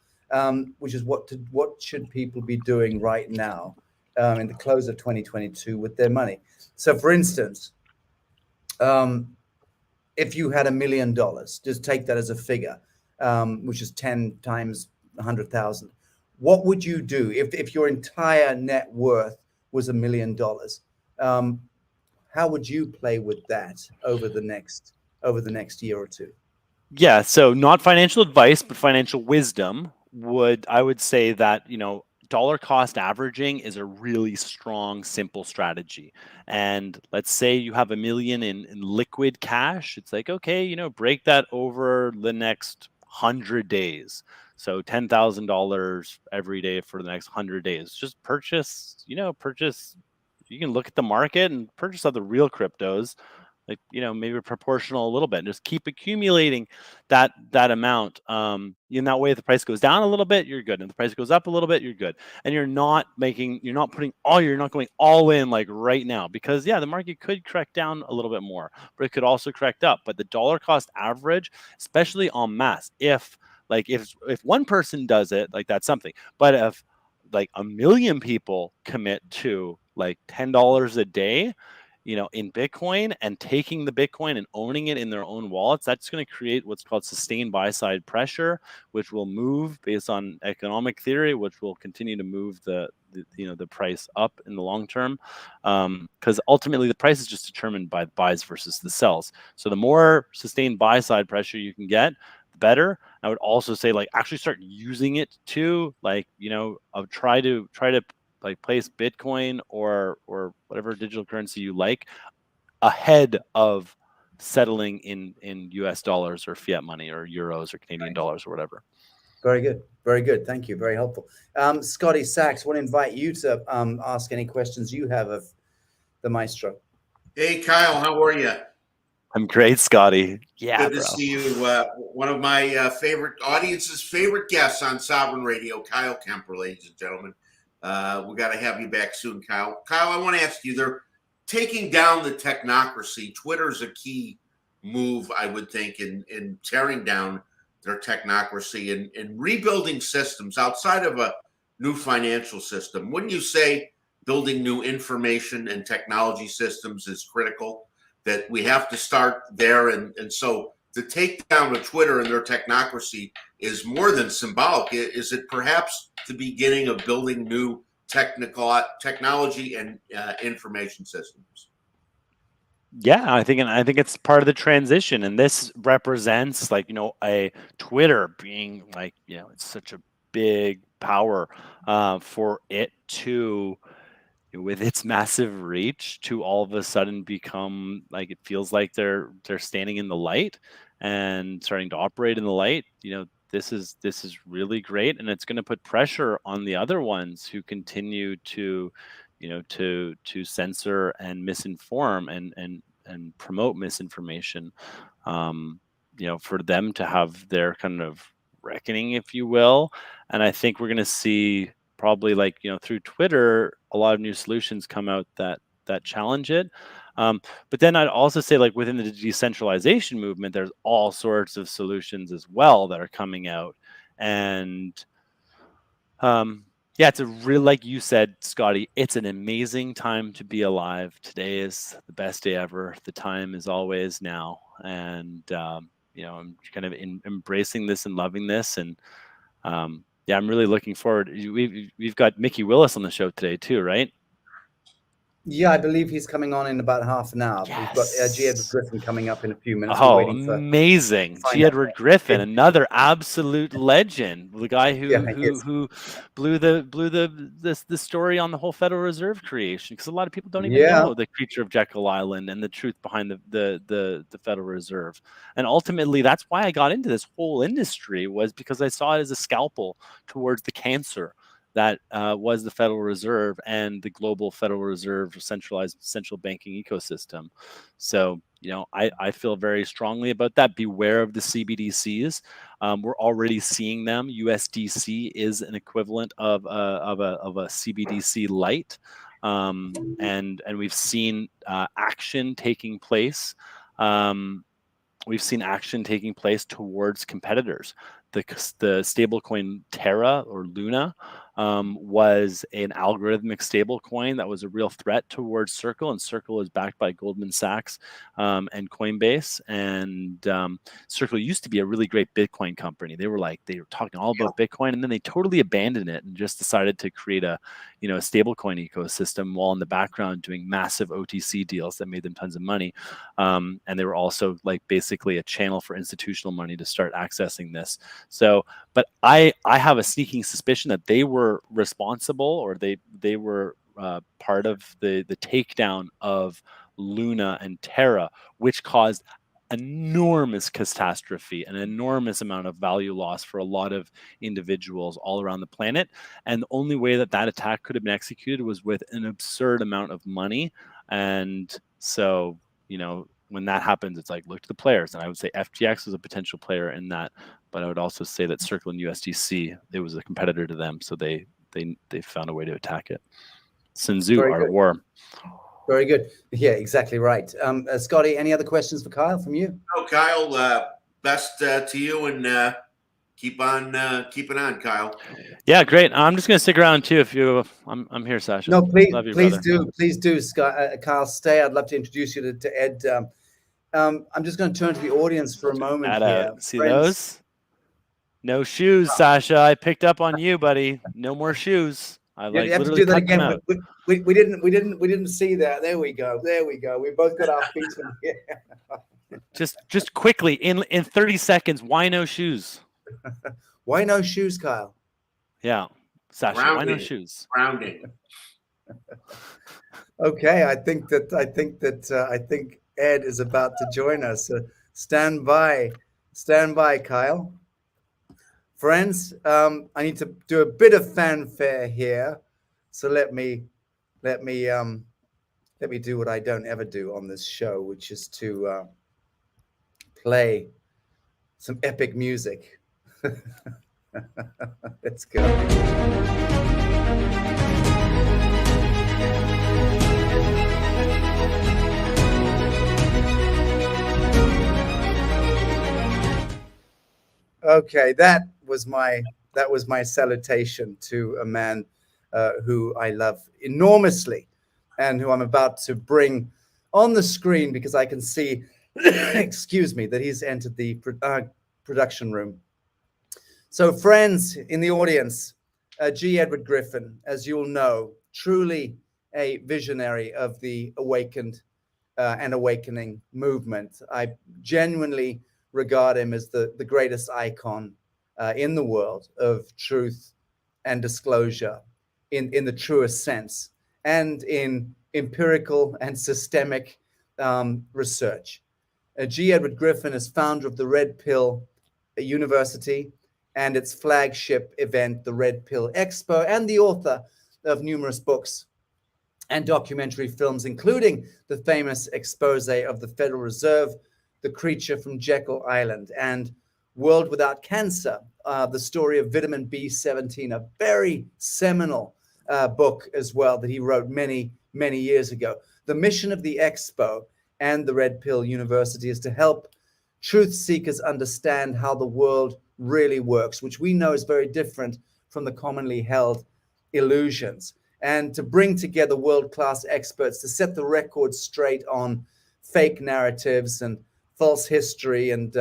which is what should people be doing right now in the close of 2022 with their money? So, for instance, if you had $1 million, just take that as a figure, which is 10 times 100,000. What would you do if your entire net worth was $1 million? How would you play with that over the next year or two? Yeah, so not financial advice, but financial wisdom I would say that, dollar cost averaging is a really strong, simple strategy. And let's say you have $1 million in liquid cash. It's like, okay, break that over the next 100 days. So $10,000 every day for the next 100 days. Just purchase. You can look at the market and purchase other real cryptos, like maybe proportional a little bit, and just keep accumulating that amount. In that way, if the price goes down a little bit, you're good, and if the price goes up a little bit, you're good, and you're not going all in like right now, because the market could correct down a little bit more, but it could also correct up. But the dollar cost average, especially en masse, if one person does it, like, that's something. But if like 1 million people commit to like $10 a day, in Bitcoin, and taking the Bitcoin and owning it in their own wallets, that's going to create what's called sustained buy-side pressure, which will move based on economic theory, which will continue to move the price up in the long term, because ultimately the price is just determined by the buys versus the sells. So the more sustained buy-side pressure you can get, the better. I would also say, like, actually start using it to, like, try to like place Bitcoin or whatever digital currency you like ahead of settling in US dollars or fiat money or euros or Canadian dollars or whatever. Very good. Very good. Thank you. Very helpful. Scotty Sachs, I want to invite you to ask any questions you have of the maestro. Hey, Kyle, how are you? I'm great, Scotty. Yeah, good to see you. One of my audience's favorite guests on Sovereign Radio, Kyle Kemper, ladies and gentlemen. We got to have you back soon, Kyle. Kyle, I want to ask you, they're taking down the technocracy. Twitter's a key move, I would think, in tearing down their technocracy and rebuilding systems outside of a new financial system. Wouldn't you say building new information and technology systems is critical, that we have to start there? And so the takedown of Twitter and their technocracy is more than symbolic. Is it perhaps the beginning of building new technology and information systems? Yeah, I think it's part of the transition, and this represents, like, a Twitter being, like, it's such a big power for it to, with its massive reach, to all of a sudden become, like, it feels like they're standing in the light and starting to operate in the light. This is really great, and it's going to put pressure on the other ones who continue to censor and misinform and promote misinformation, for them to have their kind of reckoning, if you will. And I think we're going to see, probably, like, through Twitter, a lot of new solutions come out that challenge it. But then I'd also say, like, within the decentralization movement, there's all sorts of solutions as well that are coming out. And it's a real, like you said, Scotty, it's an amazing time to be alive. Today is the best day ever. The time is always now. And, I'm kind of embracing this and loving this. And I'm really looking forward. We've got Mikki Willis on the show today too, right? Yeah, I believe he's coming on in about half an hour. Yes. We've got G. Edward Griffin coming up in a few minutes. Oh, amazing. G. Edward Griffin, another absolute legend. The guy who blew the story on the whole Federal Reserve creation, because a lot of people don't even know the creature of Jekyll Island and the truth behind the Federal Reserve. And ultimately, that's why I got into this whole industry, was because I saw it as a scalpel towards the cancer that was the Federal Reserve and the global Federal Reserve centralized central banking ecosystem. So, I feel very strongly about that. Beware of the CBDCs. We're already seeing them. USDC is an equivalent of a CBDC light. and we've seen action taking place. We've seen action taking place towards competitors. The stablecoin Terra or Luna was an algorithmic stablecoin that was a real threat towards Circle, and Circle is backed by Goldman Sachs and Coinbase. And Circle used to be a really great Bitcoin company. They were talking all about Bitcoin, and then they totally abandoned it and just decided to create a stablecoin ecosystem while in the background doing massive OTC deals that made them tons of money. And they were also basically a channel for institutional money to start accessing this. So, but I have a sneaking suspicion that they were responsible, or they were part of the takedown of Luna and Terra, which caused enormous catastrophe, an enormous amount of value loss for a lot of individuals all around the planet. And the only way that attack could have been executed was with an absurd amount of money. And so, when that happens, it's look to the players. And I would say FTX was a potential player in that, but I would also say that Circle and USDC, it was a competitor to them. So they found a way to attack it. Sun Tzu, Art of War. Very good. Yeah, exactly right. Scotty, any other questions for Kyle from you? No, Kyle, best to you, and keep on keeping on, Kyle. Yeah, great. I'm just going to stick around too. I'm here, Sasha. No, please, Love you, please do, Scott, Kyle, stay. I'd love to introduce you to Ed. I'm just going to turn to the audience for a moment here. See those? No shoes, Sasha. I picked up on you, buddy. No more shoes. I you have to do that again. We didn't see that. There we go. We both got our feet in here. Just quickly in 30 seconds. Why no shoes? Why no shoes, Kyle? Yeah, Sasha. Grounding. Why no shoes? Grounding. Okay, I think Ed is about to join us. So stand by, Kyle. Friends, I need to do a bit of fanfare here. So let me do what I don't ever do on this show, which is to play some epic music. Let's go. Okay, that was my salutation to a man who I love enormously, and who I'm about to bring on the screen because I can see, excuse me, that he's entered the production room. So, friends in the audience, G. Edward Griffin, as you'll know, truly a visionary of the awakened and awakening movement. I genuinely regard him as the greatest icon in the world of truth and disclosure in the truest sense, and in empirical and systemic research. G. Edward Griffin is founder of the Red Pill University and its flagship event, the Red Pill Expo, and the author of numerous books and documentary films, including the famous expose of the Federal Reserve, The Creature from Jekyll Island, and World Without Cancer, the story of vitamin B17, a very seminal book as well that he wrote many, many years ago. The mission of the Expo and the Red Pill University is to help truth seekers understand how the world really works, which we know is very different from the commonly held illusions, and to bring together world-class experts to set the record straight on fake narratives and false history and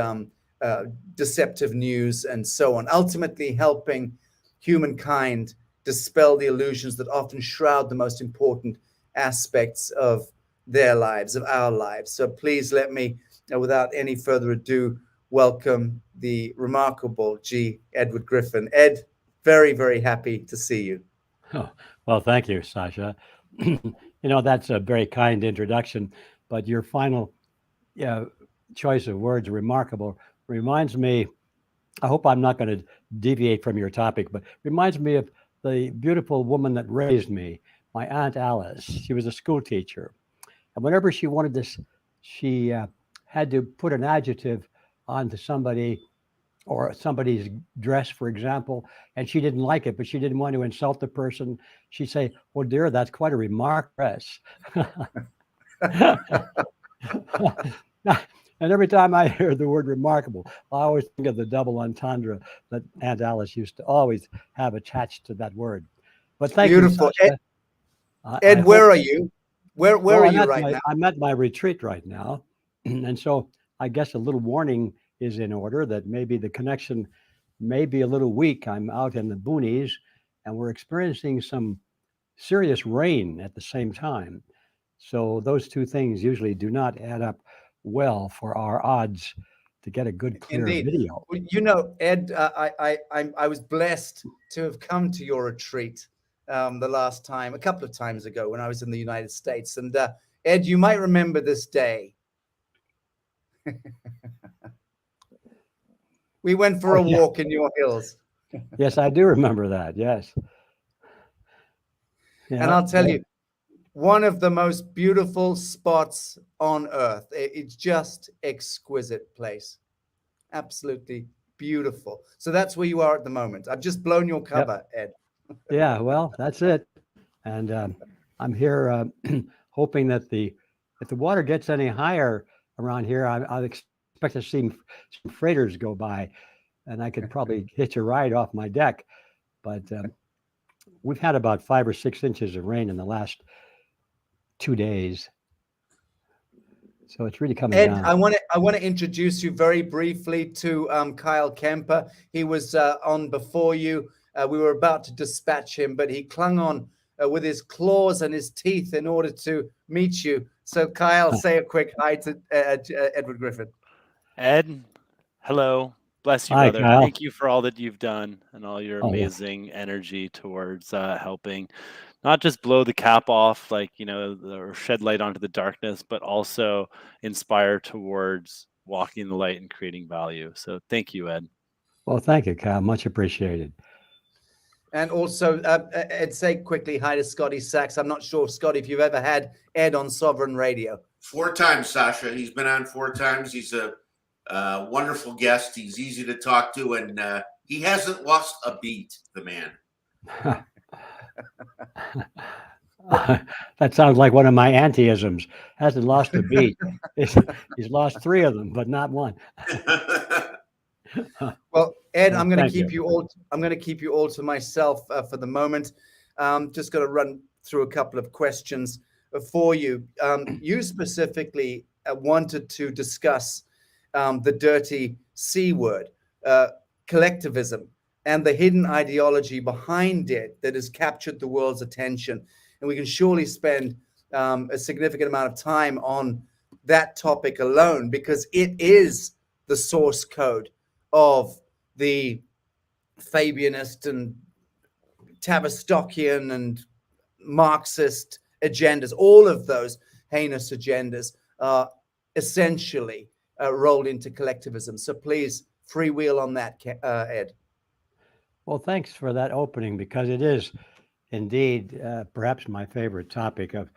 deceptive news and so on, ultimately helping humankind dispel the illusions that often shroud the most important aspects of their lives, of our lives. So please let me, without any further ado, welcome the remarkable G. Edward Griffin. Ed, very, very happy to see you. Oh, well, thank you, Sasha. That's a very kind introduction, but your final choice of words, remarkable, reminds me, I hope I'm not going to deviate from your topic, but reminds me of the beautiful woman that raised me, my Aunt Alice. She was a school teacher. And whenever she wanted this, she had to put an adjective onto somebody or somebody's dress, for example, and she didn't like it, but she didn't want to insult the person. She'd say, "Well, dear, that's quite a remarkable dress." And every time I hear the word remarkable, I always think of the double entendre that Aunt Alice used to always have attached to that word. But thank Beautiful. you, Sasha. Ed, where are you? Where Well, are you right now? I'm at my retreat right now. And so I guess a little warning is in order that maybe the connection may be a little weak. I'm out in the boonies and we're experiencing some serious rain at the same time. So those two things usually do not add up well for our odds to get a good, clear Indeed. video. Well, you know, Ed, I was blessed to have come to your retreat the last time, a couple of times ago when I was in the United States. And Ed, you might remember this day. We went for a walk in your hills. Yes, I do remember that. Yes. Yeah, and I'll tell you, one of the most beautiful spots on earth. It's just exquisite place. Absolutely beautiful. So that's where you are at the moment. I've just blown your cover, Ed. Yeah, well, that's it. And I'm here hoping that if the water gets any higher around here, I expect to see some freighters go by, and I could probably hitch a ride off my deck. But we've had about 5 or 6 inches of rain in the last 2 days, so it's really coming Ed, down. I want to introduce you very briefly to Kyle Kemper. He was on before you. We were about to dispatch him, but he clung on with his claws and his teeth in order to meet you. So, Kyle, say a quick hi to Edward Griffin. Ed, hello. Bless you, Hi, brother. Kyle. Thank you for all that you've done and all your amazing energy towards helping not just blow the cap off, like, or shed light onto the darkness, but also inspire towards walking the light and creating value. So thank you, Ed. Well, thank you, Kyle. Much appreciated. And also, Ed, say quickly hi to Scotty Sachs. I'm not sure, Scotty, if you've ever had Ed on Sovereign Radio. 4 times, Sasha. He's been on 4 times. He's a wonderful guest. He's easy to talk to, and he hasn't lost a beat, the man. That sounds like one of my anti-isms. Hasn't lost a beat. He's lost 3 of them, but not one. Well, Ed, I'm going to keep you all. I'm going to keep you all to myself for the moment. Just going to run through a couple of questions for you. You specifically wanted to discuss the dirty C word, collectivism, and the hidden ideology behind it that has captured the world's attention. And we can surely spend a significant amount of time on that topic alone, because it is the source code of the Fabianist and Tavistockian and Marxist agendas. All of those heinous agendas are essentially rolled into collectivism. So please, freewheel on that, Ed. Well, thanks for that opening, because it is indeed perhaps my favorite topic of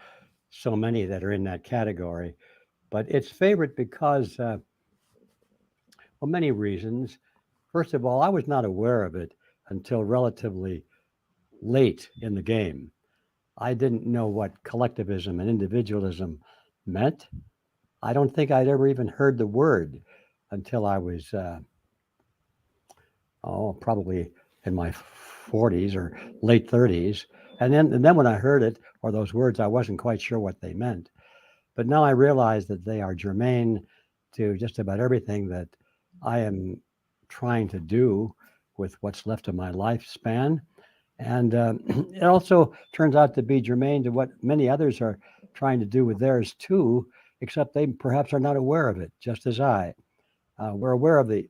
so many that are in that category. But it's favorite because, well, many reasons. First of all, I was not aware of it until relatively late in the game. I didn't know what collectivism and individualism meant. I don't think I'd ever even heard the word until I was, probably in my 40s or late 30s. And then when I heard it, or those words, I wasn't quite sure what they meant. But now I realize that they are germane to just about everything that I am trying to do with what's left of my lifespan. And it also turns out to be germane to what many others are trying to do with theirs too, except they perhaps are not aware of it, just as I. We're aware of the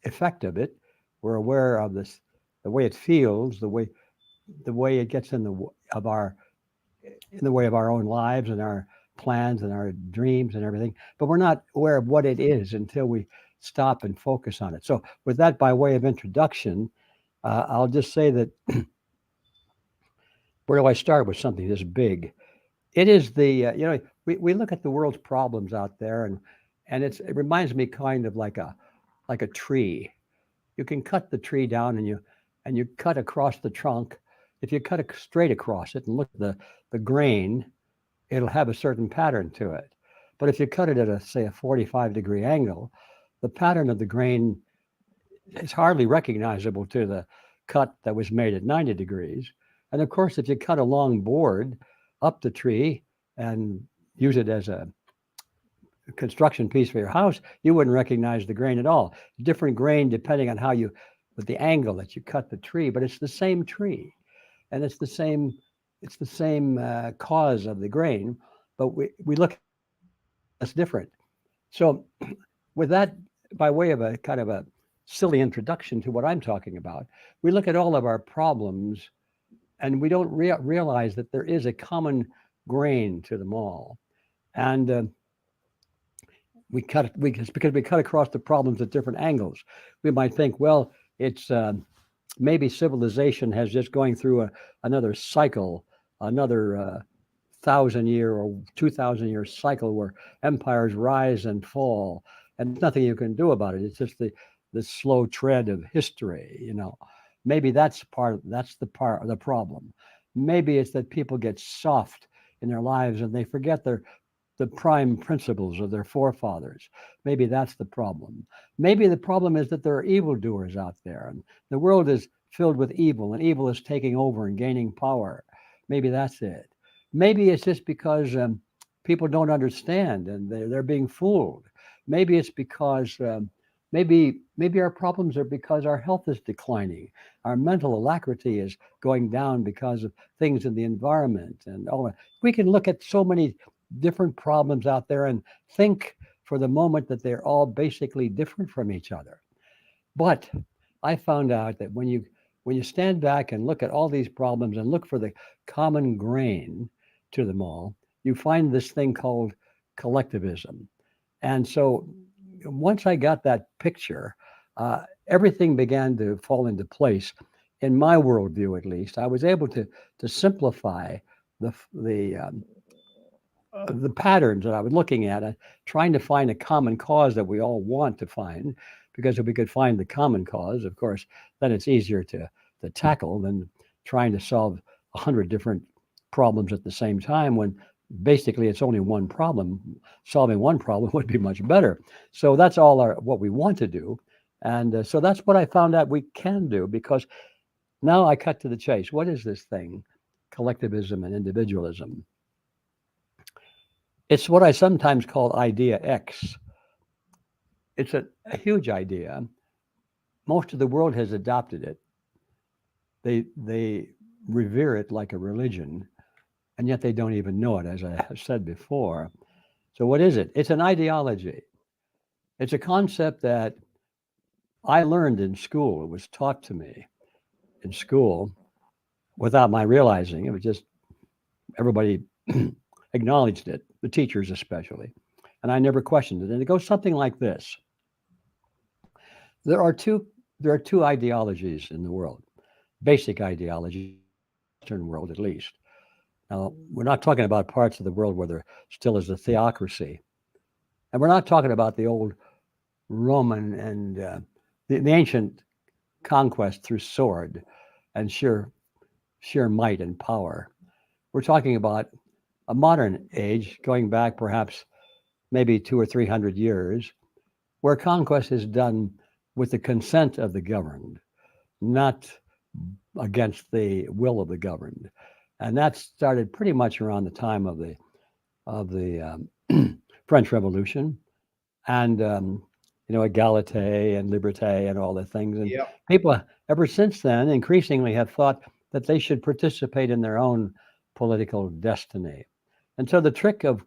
effect of it. We're aware of this, the way it feels, the way it gets in the way of our own lives and our plans and our dreams and everything. But we're not aware of what it is until we stop and focus on it. So with that by way of introduction, I'll just say that where do I start with something this big? It is the, we look at the world's problems out there, and it reminds me kind of like a tree. You can cut the tree down and you cut across the trunk. If you cut it straight across it and look at the grain, it'll have a certain pattern to it. But if you cut it at say a 45-degree angle, the pattern of the grain is hardly recognizable to the cut that was made at 90 degrees. And of course, if you cut a long board up the tree and use it as a construction piece for your house, you wouldn't recognize the grain at all. Different grain depending on with the angle that you cut the tree, but it's the same tree, and it's the same cause of the grain, but we look it's different. So with that, by way of a kind of a silly introduction to what I'm talking about, we look at all of our problems and we don't realize that there is a common grain to them all. And it's because we cut across the problems at different angles. We might think, well, it's maybe civilization has just going through another cycle, another 1,000-year or 2,000-year cycle where empires rise and fall, and there's nothing you can do about it. It's just the slow tread of history. Maybe that's the problem. Maybe it's that people get soft in their lives and they forget the prime principles of their forefathers. Maybe that's the problem. Maybe the problem is that there are evildoers out there and the world is filled with evil and evil is taking over and gaining power. Maybe that's it. Maybe it's just because people don't understand and they're being fooled. Maybe it's because maybe our problems are because our health is declining. Our mental alacrity is going down because of things in the environment and all that. We can look at so many different problems out there and think for the moment that they're all basically different from each other. But I found out that when you stand back and look at all these problems and look for the common grain to them all, you find this thing called collectivism. And so once I got that picture, everything began to fall into place. In my worldview, at least, I was able to simplify the patterns that I was looking at, trying to find a common cause that we all want to find. Because if we could find the common cause, of course, then it's easier to tackle than trying to solve 100 different problems at the same time when basically it's only one problem. Solving one problem would be much better. So that's all what we want to do. And so that's what I found out we can do, because now I cut to the chase. What is this thing, collectivism and individualism? It's what I sometimes call Idea X. It's a huge idea. Most of the world has adopted it. They revere it like a religion, and yet they don't even know it, as I have said before. So what is it? It's an ideology. It's a concept that I learned in school. It was taught to me in school without my realizing. It was just everybody acknowledged it, the teachers especially, and I never questioned it. And it goes something like this. There are two ideologies in the world, basic ideologies, Western world at least. Now, we're not talking about parts of the world where there still is a theocracy. And we're not talking about the old Roman and the ancient conquest through sword and sheer might and power. We're talking about a modern age going back perhaps maybe 200 or 300 years, where conquest is done with the consent of the governed, not against the will of the governed. And that started pretty much around the time of the French Revolution, and egalite and liberté and all the things. And people ever since then increasingly have thought that they should participate in their own political destiny. And so the trick of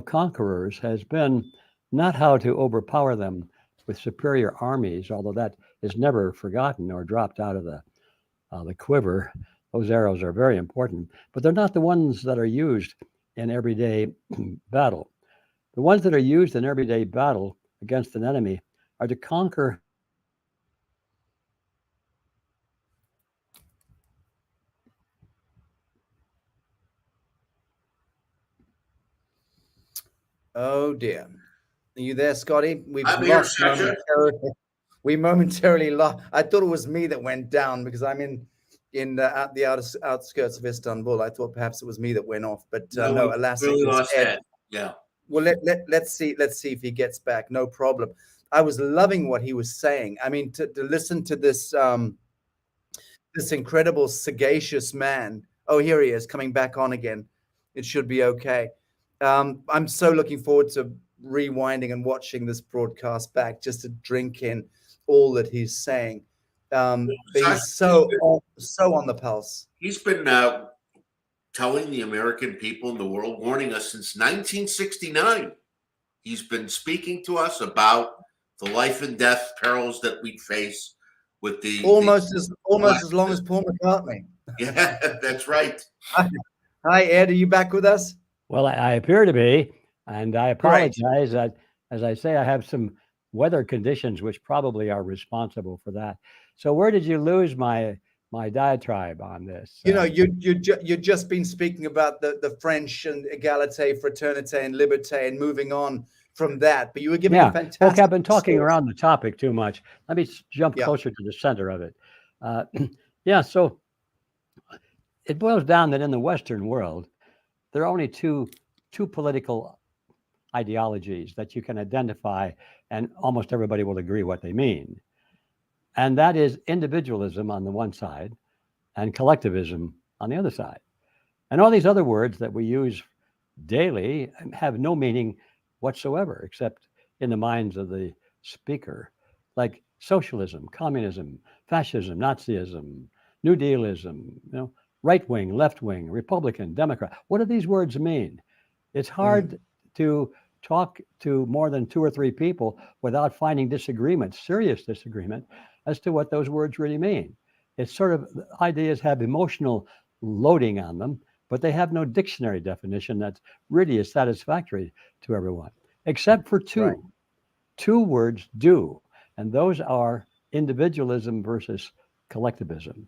conquerors has been not how to overpower them with superior armies, although that is never forgotten or dropped out of the quiver. Those arrows are very important, but they're not the ones that are used in everyday battle. The ones that are used in everyday battle against an enemy are to conquer. Oh dear. Are you there, Scotty? We've I'm here, lost Sasha. momentarily. We momentarily lost. I thought it was me that went down because I'm at the outskirts of Istanbul. I thought perhaps it was me that went off, but no, we alas, really it was lost Ed. Ed. Yeah. Well, let's see if he gets back. No problem. I was loving what he was saying. I mean, to listen to this this incredible, sagacious man. Oh, here he is coming back on again. It should be okay. I'm so looking forward to rewinding and watching this broadcast back just to drink in all that he's saying. But he's so on the pulse. He's been telling the American people and the world, warning us since 1969. He's been speaking to us about the life and death perils that we face with the almost as long as Paul McCartney. Yeah, that's right. Hi, Ed. Are you back with us? Well, I appear to be, and I apologize that, as I say, I have some weather conditions which probably are responsible for that. So, where did you lose my diatribe on this? You know, you've just been speaking about the French and égalité, fraternité, and liberté, and moving on from that. But you were giving a fantastic. Okay, I've been talking around the topic too much. Let me jump closer to the center of it. So it boils down that in the Western world, there are only two political ideologies that you can identify, and almost everybody will agree what they mean. And that is individualism on the one side and collectivism on the other side. And all these other words that we use daily have no meaning whatsoever, except in the minds of the speaker, like socialism, communism, fascism, Nazism, New Dealism, right wing, left wing, Republican, Democrat. What do these words mean? It's hard to talk to more than 2 or 3 people without finding disagreement, serious disagreement, as to what those words really mean. It's sort of, ideas have emotional loading on them, but they have no dictionary definition that really is satisfactory to everyone, except for two. Right. 2 words do, and those are individualism versus collectivism.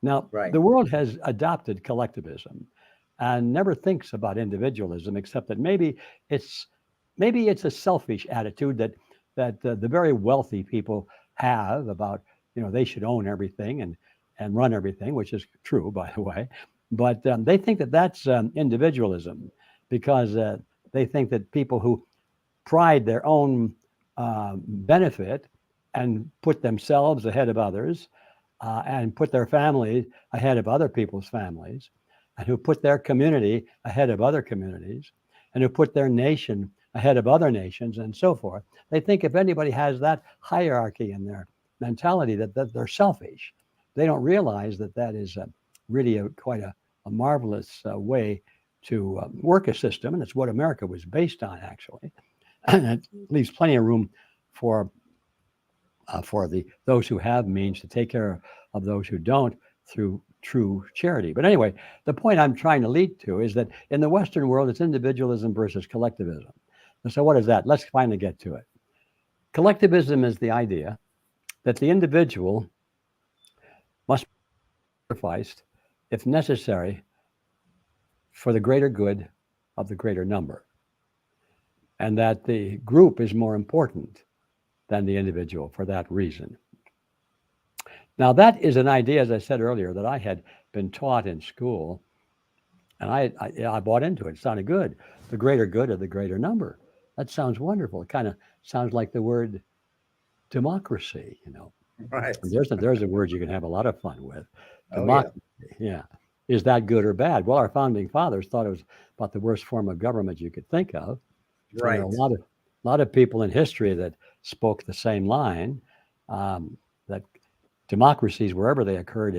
Now, the world has adopted collectivism and never thinks about individualism, except that maybe it's a selfish attitude that the very wealthy people have about, they should own everything and run everything, which is true, by the way. But they think that that's individualism, because they think that people who pride their own benefit and put themselves ahead of others, and put their family ahead of other people's families, and who put their community ahead of other communities, and who put their nation ahead of other nations, and so forth. They think if anybody has that hierarchy in their mentality, that they're selfish. They don't realize that is really quite a marvelous way to work a system, and it's what America was based on, actually. And it leaves plenty of room for those who have means to take care of those who don't through true charity. But anyway, the point I'm trying to lead to is that in the Western world, it's individualism versus collectivism. And so what is that? Let's finally get to it. Collectivism is the idea that the individual must be sacrificed, if necessary, for the greater good of the greater number, and that the group is more important than the individual for that reason. Now, that is an idea, as I said earlier, that I had been taught in school, and I bought into it. It sounded good. The greater good of the greater number. That sounds wonderful. It kind of sounds like the word democracy, Right. There's a word you can have a lot of fun with. Democracy. Yeah. Is that good or bad? Well, our founding fathers thought it was about the worst form of government you could think of. Right. There are a lot of people in history that spoke the same line, that democracies, wherever they occurred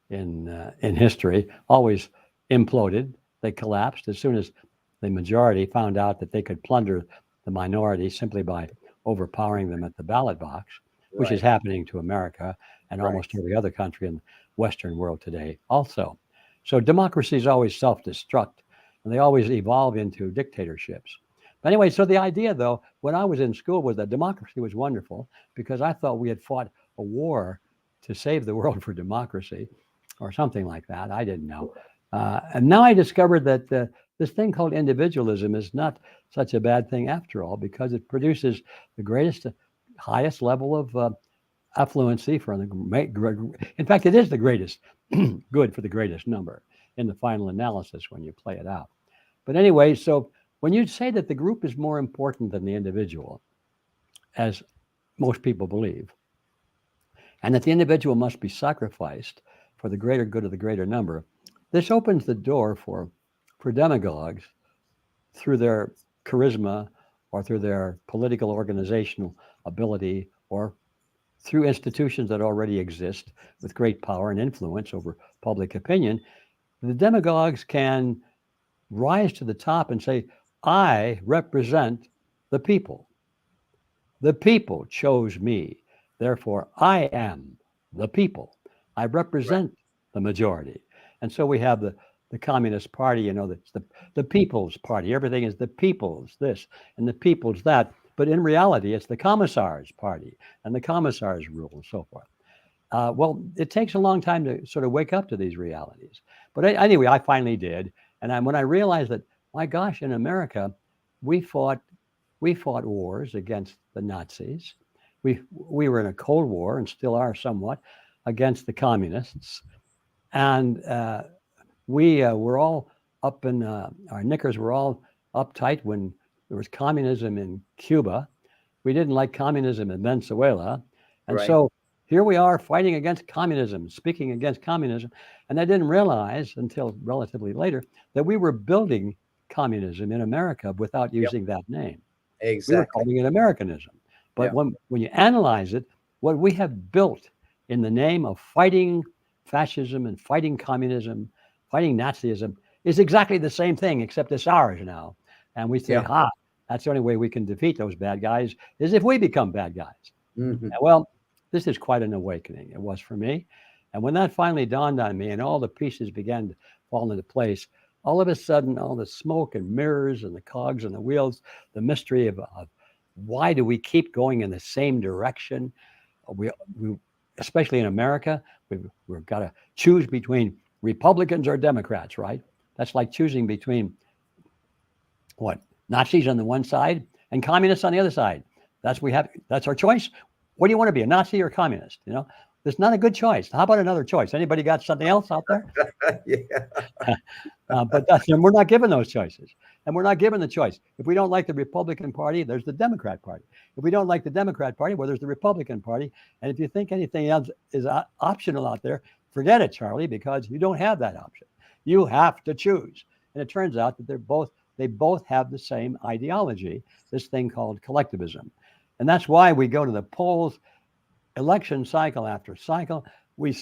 in history, always imploded. They collapsed as soon as the majority found out that they could plunder the minority simply by overpowering them at the ballot box, which is happening to America and almost every other country in the Western world today also. So democracies always self-destruct, and they always evolve into dictatorships. But anyway, so the idea, though, when I was in school, was that democracy was wonderful, because I thought we had fought a war to save the world for democracy or something like that. I didn't know. And now I discovered that this thing called individualism is not such a bad thing after all, because it produces the greatest, highest level of affluency for in fact, it is the greatest good for the greatest number in the final analysis when you play it out. But anyway, so when you say that the group is more important than the individual, as most people believe, and that the individual must be sacrificed for the greater good of the greater number, this opens the door for demagogues through their charisma or through their political organizational ability or through institutions that already exist with great power and influence over public opinion. The demagogues can rise to the top and say, I represent the people. The people chose me. Therefore, I am the people. I represent the majority. And so we have the Communist Party, you know, that's the People's Party. Everything is the people's this and the people's that. But in reality, it's the Commissar's Party and the Commissar's rule and so forth. Well, it takes a long time to sort of wake up to these realities. But anyway, I finally did. And when I realized that, my gosh, in America, we fought wars against the Nazis. We were in a Cold War and still are somewhat against the communists. And we were all up in, our knickers were all uptight when there was communism in Cuba. We didn't like communism in Venezuela. And so here we are fighting against communism, speaking against communism. And I didn't realize until relatively later that we were building communism in America without using that name. Exactly. We were calling it Americanism. But when you analyze it, what we have built in the name of fighting fascism and fighting communism, fighting Nazism, is exactly the same thing, except it's ours now. And we say, that's the only way we can defeat those bad guys is if we become bad guys. Mm-hmm. Well, this is quite an awakening. It was for me. And when that finally dawned on me and all the pieces began to fall into place, all of a sudden, all the smoke and mirrors and the cogs and the wheels, the mystery of why do we keep going in the same direction? We especially in America, we've got to choose between Republicans or Democrats, right? That's like choosing between what? Nazis on the one side and communists on the other side. That's our choice. What do you want to be, a Nazi or a communist? You know, there's not a good choice. How about another choice? Anybody got something else out there? But we're not given those choices. And we're not given the choice. If we don't like the Republican Party, there's the Democrat Party. If we don't like the Democrat Party, well, there's the Republican Party. And if you think anything else is optional out there, forget it, Charlie, because you don't have that option. You have to choose. And it turns out that they both have the same ideology, this thing called collectivism. And that's why we go to the polls, election cycle after cycle. We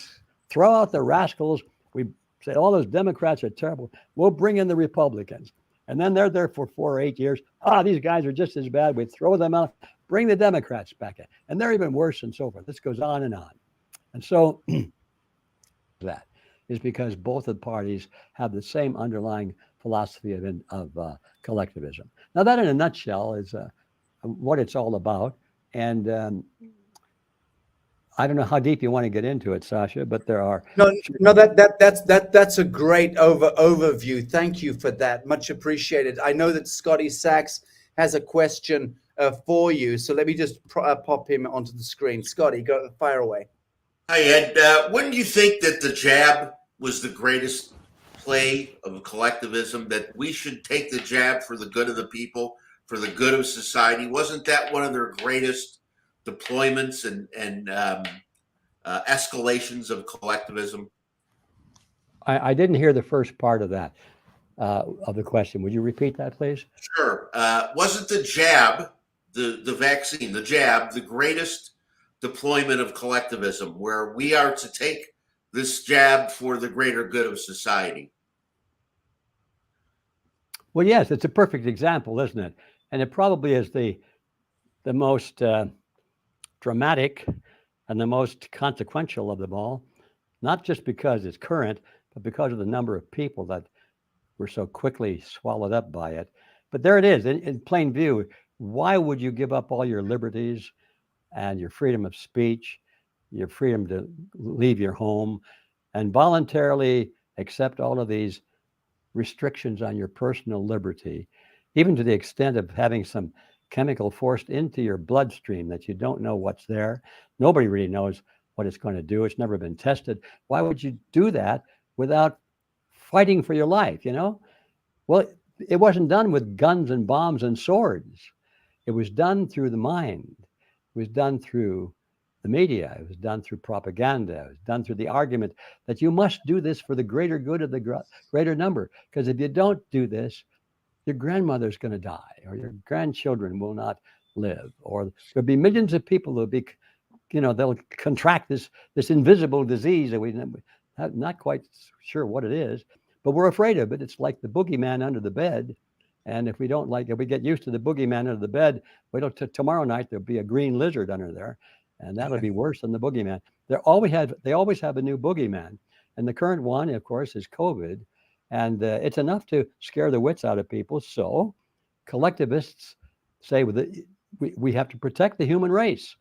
throw out the rascals. We say, all those Democrats are terrible. We'll bring in the Republicans. And then they're there for 4 or 8 years. These guys are just as bad. We throw them out, bring the Democrats back in. And they're even worse and so forth. This goes on and on. And so that is because both of the parties have the same underlying philosophy of collectivism. Now, that in a nutshell is what it's all about. And I don't know how deep you want to get into it, Sasha, but there are that's a great overview. Thank you for that. Much appreciated. I know that Scotty Sachs has a question for you, so let me just pop him onto the screen. Scotty, go fire away. Hi, Ed. Wouldn't you think that the jab was the greatest play of collectivism, that we should take the jab for the good of the people, for the good of society? Wasn't that one of their greatest deployments and escalations of collectivism? I didn't hear the first part of that, of the question. Would you repeat that, please? Sure. Wasn't the jab, the vaccine, the jab, the greatest deployment of collectivism, where we are to take this jab for the greater good of society? Well, yes, it's a perfect example, isn't it? And it probably is the most dramatic and the most consequential of them all, not just because it's current, but because of the number of people that were so quickly swallowed up by it. But there it is in plain view. Why would you give up all your liberties and your freedom of speech, your freedom to leave your home, and voluntarily accept all of these restrictions on your personal liberty, even to the extent of having some chemical forced into your bloodstream that you don't know what's there. Nobody really knows what it's going to do. It's never been tested. Why would you do that without fighting for your life, you know? Well, it wasn't done with guns and bombs and swords. It was done through the mind. It was done through the media. It was done through propaganda. It was done through the argument that you must do this for the greater good of the greater number. Because if you don't do this, your grandmother's going to die, or your grandchildren will not live, or there'll be millions of people who'll be, you know, they'll contract this invisible disease that we're not quite sure what it is, but we're afraid of it. It's like the boogeyman under the bed. And if we don't like it, we get used to the boogeyman under the bed. Wait till tomorrow night, there'll be a green lizard under there, and that'll be worse than the boogeyman. They always have a new boogeyman. And the current one, of course, is COVID. And it's enough to scare the wits out of people. So collectivists say we have to protect the human race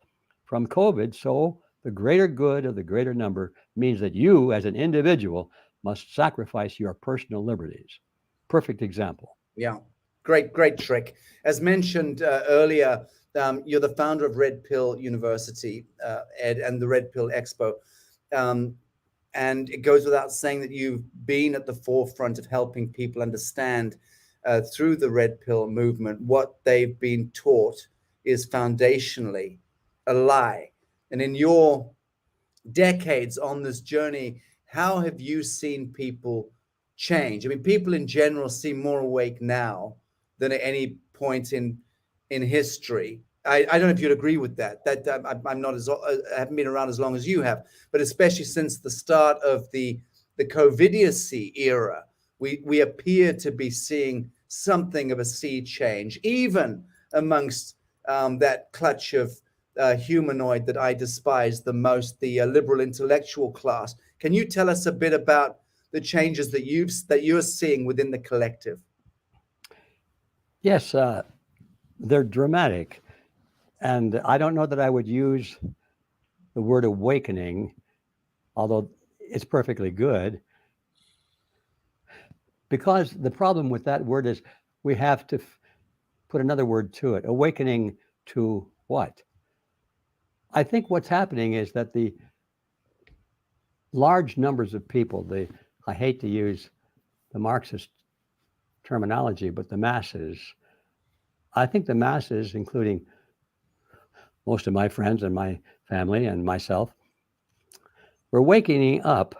from COVID. So the greater good of the greater number means that you, as an individual, must sacrifice your personal liberties. Perfect example. Yeah, great trick. As mentioned earlier, you're the founder of Red Pill University, Ed, and the Red Pill Expo. And it goes without saying that you've been at the forefront of helping people understand through the Red Pill movement what they've been taught is foundationally a lie. And in your decades on this journey, how have you seen people change? I mean, people in general seem more awake now than at any point in history. I don't know if you'd agree with that. I'm not I haven't been around as long as you have, but especially since the start of the COVIDiacy era, we appear to be seeing something of a sea change, even amongst that clutch of humanoid that I despise the most, the liberal intellectual class. Can you tell us a bit about the changes that you're seeing within the collective? Yes, they're dramatic. And I don't know that I would use the word awakening, although it's perfectly good, because the problem with that word is we have to put another word to it. Awakening to what? I think what's happening is that the large numbers of people, I hate to use the Marxist terminology, but the masses, I think the masses, including most of my friends and my family and myself, we're waking up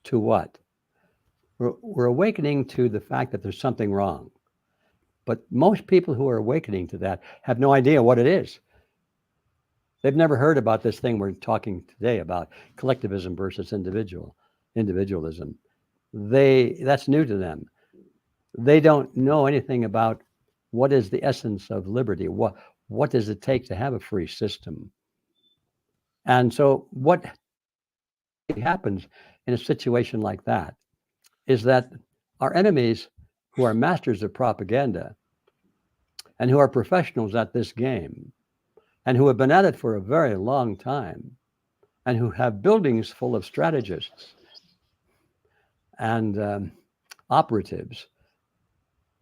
to what? We're awakening to the fact that there's something wrong. But most people who are awakening to that have no idea what it is. They've never heard about this thing we're talking today about, collectivism versus individualism. That's new to them. They don't know anything about what is the essence of liberty. What does it take to have a free system? And so what happens in a situation like that is that our enemies, who are masters of propaganda and who are professionals at this game and who have been at it for a very long time and who have buildings full of strategists and operatives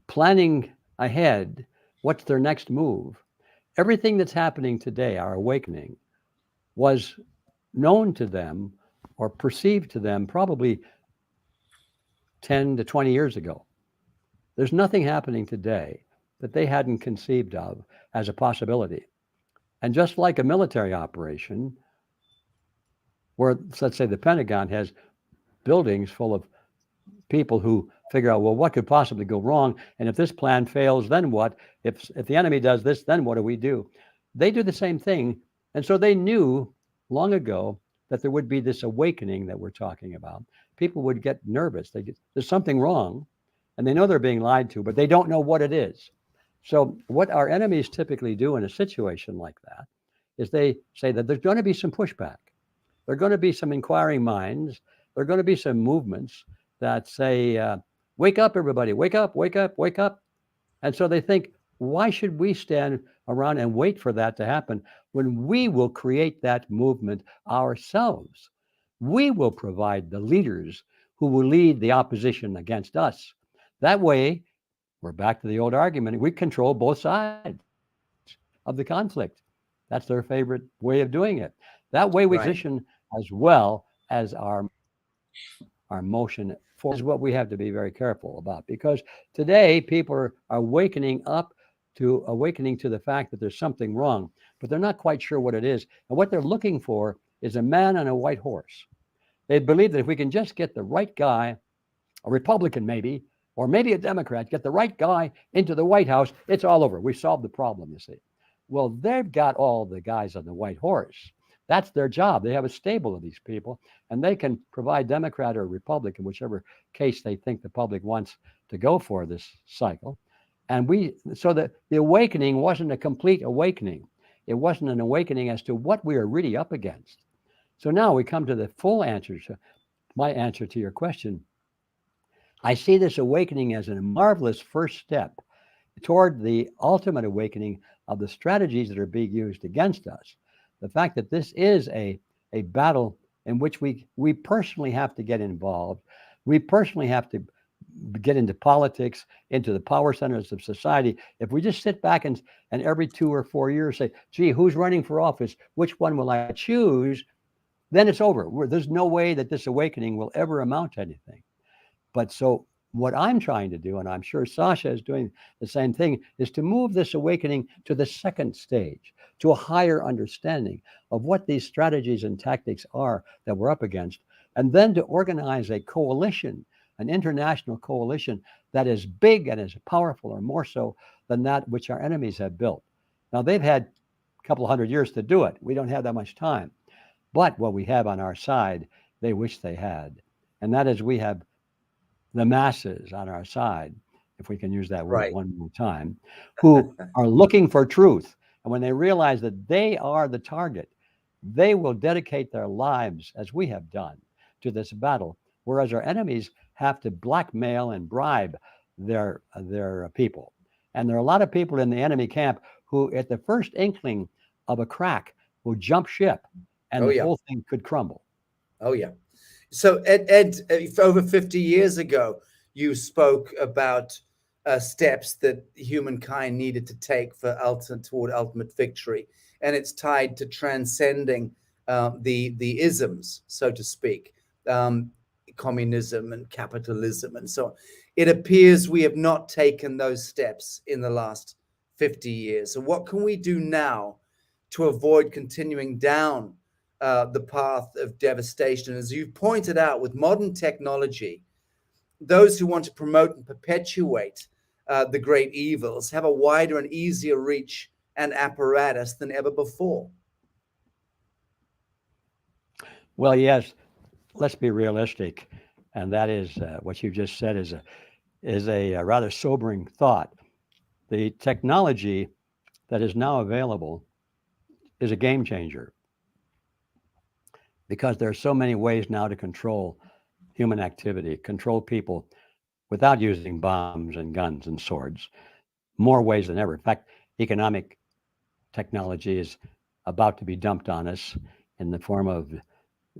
planning ahead, what's their next move? Everything that's happening today, our awakening, was known to them or perceived to them probably 10 to 20 years ago. There's nothing happening today that they hadn't conceived of as a possibility. And just like a military operation, where, let's say, the Pentagon has buildings full of people who figure out, well, what could possibly go wrong? And if this plan fails, then what? If the enemy does this, then what do we do? They do the same thing. And so they knew long ago that there would be this awakening that we're talking about. People would get nervous. There's something wrong, and they know they're being lied to, but they don't know what it is. So what our enemies typically do in a situation like that is they say that there's going to be some pushback. There are going to be some inquiring minds. There are going to be some movements that say, wake up, everybody, wake up, wake up, wake up. And so they think, why should we stand around and wait for that to happen when we will create that movement ourselves? We will provide the leaders who will lead the opposition against us. That way, we're back to the old argument. We control both sides of the conflict. That's their favorite way of doing it. That way we position as well as our motion for is what we have to be very careful about, because today people are awakening to the fact that there's something wrong, but they're not quite sure what it is. And what they're looking for is a man on a white horse. They believe that if we can just get the right guy, a Republican maybe, or maybe a Democrat, get the right guy into the White House, it's all over. We solved the problem, you see. Well, they've got all the guys on the white horse. That's their job. They have a stable of these people, and they can provide Democrat or Republican, whichever case they think the public wants to go for this cycle. And so the awakening wasn't a complete awakening. It wasn't an awakening as to what we are really up against. So now we come to the full answer to my answer to your question. I see this awakening as a marvelous first step toward the ultimate awakening of the strategies that are being used against us. The fact that this is a battle in which we personally have to get involved. We personally have to get into politics, into the power centers of society. If we just sit back and every 2 or 4 years say, gee, who's running for office? Which one will I choose? Then it's over. There's no way that this awakening will ever amount to anything. But so what I'm trying to do, and I'm sure Sasha is doing the same thing, is to move this awakening to the second stage, to a higher understanding of what these strategies and tactics are that we're up against, and then to organize a coalition, an international coalition that is big and as powerful or more so than that which our enemies have built. Now, they've had a couple of 100 years to do it. We don't have that much time. But what we have on our side, they wish they had. And that is we have the masses on our side, if we can use that word one more time, who are looking for truth. And when they realize that they are the target, they will dedicate their lives, as we have done, to this battle, whereas our enemies have to blackmail and bribe their people. And there are a lot of people in the enemy camp who, at the first inkling of a crack, will jump ship, and the whole thing could crumble. Oh, yeah. So, Ed, over 50 years ago, you spoke about steps that humankind needed to take toward ultimate victory. And it's tied to transcending the isms, so to speak, communism and capitalism and so on. It appears we have not taken those steps in the last 50 years. So what can we do now to avoid continuing down the path of devastation? As you've pointed out, with modern technology, those who want to promote and perpetuate the great evils have a wider and easier reach and apparatus than ever before. Well, yes, let's be realistic, and that is what you just said is a rather sobering thought. The technology that is now available is a game changer, because there are so many ways now to control human activity, control people without using bombs and guns and swords, more ways than ever. In fact, economic technology is about to be dumped on us in the form of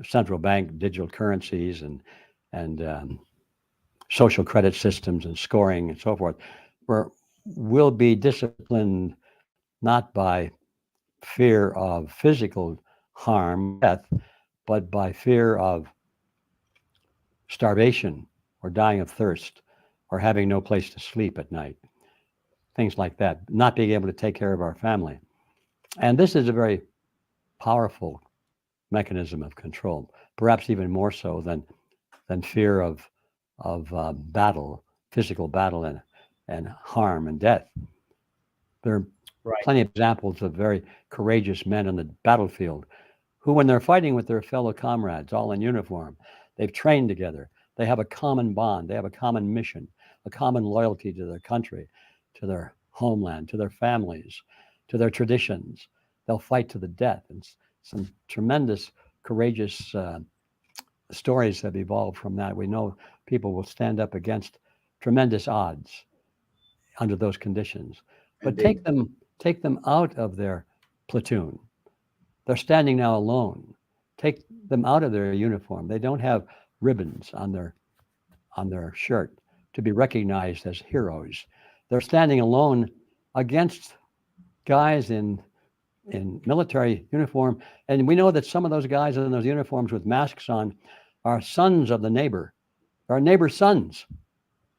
central bank digital currencies and social credit systems and scoring and so forth, where we'll be disciplined not by fear of physical harm, death, but by fear of starvation or dying of thirst or having no place to sleep at night, things like that, not being able to take care of our family. And this is a very powerful mechanism of control, perhaps even more so than fear of battle, physical battle and harm and death. There are plenty of examples of very courageous men on the battlefield who, when they're fighting with their fellow comrades, all in uniform, they've trained together, they have a common bond, they have a common mission, a common loyalty to their country, to their homeland, to their families, to their traditions. They'll fight to the death. And some tremendous, courageous stories have evolved from that. We know people will stand up against tremendous odds under those conditions. But take them out of their platoon. They're standing now alone. Take them out of their uniform. They don't have ribbons on their on their shirt to be recognized as heroes. They're standing alone against guys in military uniform. And we know that some of those guys in those uniforms with masks on are sons of the neighbor. They're our neighbor's sons.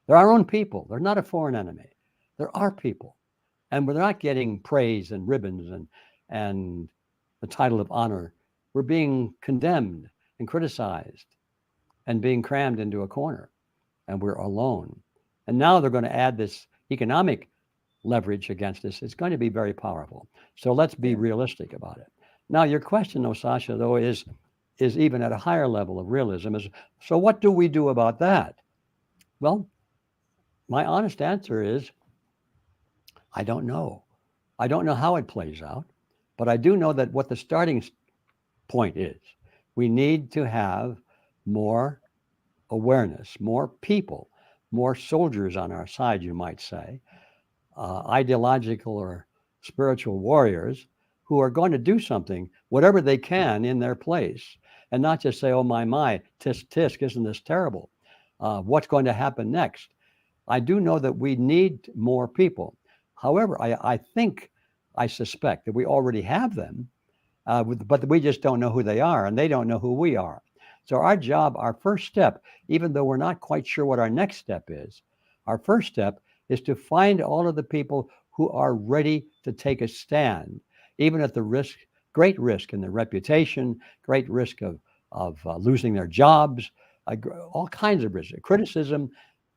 They're our own people. They're not a foreign enemy. They're our people. And we're not getting praise and ribbons and the title of honor. We're being condemned and criticized and being crammed into a corner. And we're alone. And now they're going to add this economic leverage against us. It's going to be very powerful. So let's be realistic about it. Now, your question, though, Sasha, though, is even at a higher level of realism. So what do we do about that? Well, my honest answer is, I don't know. I don't know how it plays out, but I do know that what the starting point is, we need to have more awareness, more people, more soldiers on our side, you might say, ideological or spiritual warriors who are going to do something, whatever they can in their place, and not just say, oh, my, tisk, tisk, isn't this terrible? What's going to happen next? I do know that we need more people. However, I suspect that we already have them, but we just don't know who they are, and they don't know who we are. So our job, our first step, even though we're not quite sure what our next step is, our first step is to find all of the people who are ready to take a stand, even at the risk, great risk in their reputation, great risk of losing their jobs, all kinds of risks, criticism,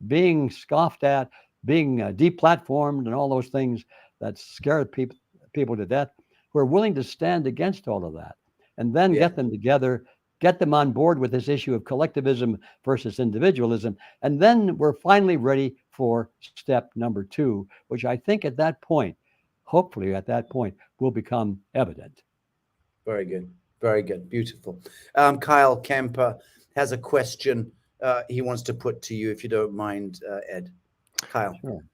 being scoffed at, being deplatformed, and all those things that scare people to death, who are willing to stand against all of that, and then get them together, get them on board with this issue of collectivism versus individualism. And then we're finally ready for step number 2, which I think at that point, hopefully at that point, will become evident. Very good. Very good. Beautiful. Kyle Kemper has a question he wants to put to you, if you don't mind, Ed. Kyle. Sure.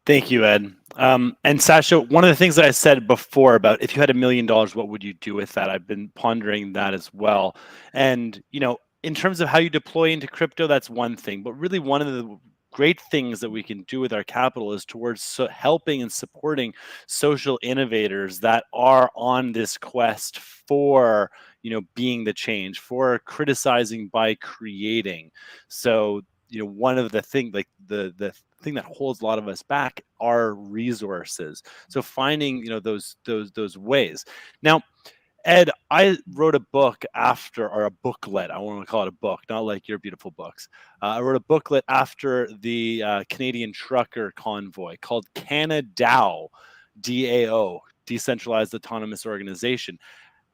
Thank you, Ed. And Sasha, one of the things that I said before about if you had $1 million, what would you do with that? I've been pondering that as well. And, in terms of how you deploy into crypto, that's one thing. But really, one of the great things that we can do with our capital is towards helping and supporting social innovators that are on this quest for, being the change, for criticizing by creating. So, one of the things, like the thing that holds a lot of us back are resources. So finding, those ways. Now, Ed, I wrote a book or a booklet. I want to call it a book, not like your beautiful books. I wrote a booklet after the Canadian trucker convoy called CanadaO, DAO, Decentralized Autonomous Organization.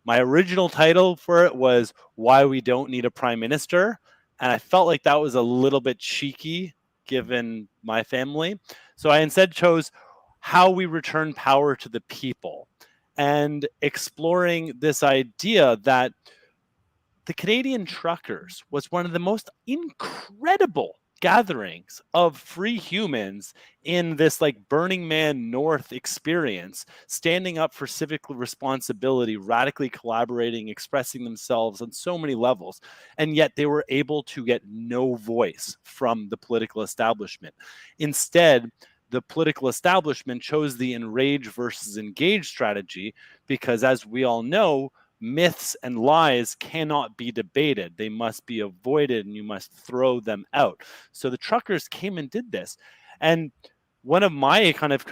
My original title for it was Why We Don't Need a Prime Minister. And I felt like that was a little bit cheeky given my family. So I instead chose How We Return Power to the People, and exploring this idea that the Canadian truckers was one of the most incredible gatherings of free humans in this like Burning Man North experience, standing up for civic responsibility, radically collaborating, expressing themselves on so many levels. And yet they were able to get no voice from the political establishment. Instead, the political establishment chose the enrage versus engage strategy because, as we all know, myths and lies cannot be debated. They must be avoided and you must throw them out. So the truckers came and did this. And one of my kind of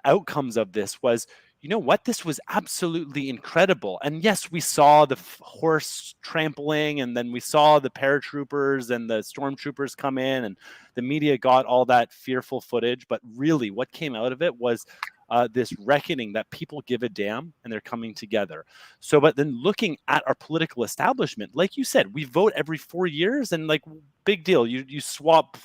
outcomes of this was, you know what, this was absolutely incredible. And yes, we saw the horse trampling, and then we saw the paratroopers and the stormtroopers come in, and the media got all that fearful footage. But really what came out of it was this reckoning that people give a damn and they're coming together. So, but then looking at our political establishment, like you said, we vote every 4 years, and like, big deal. You swap,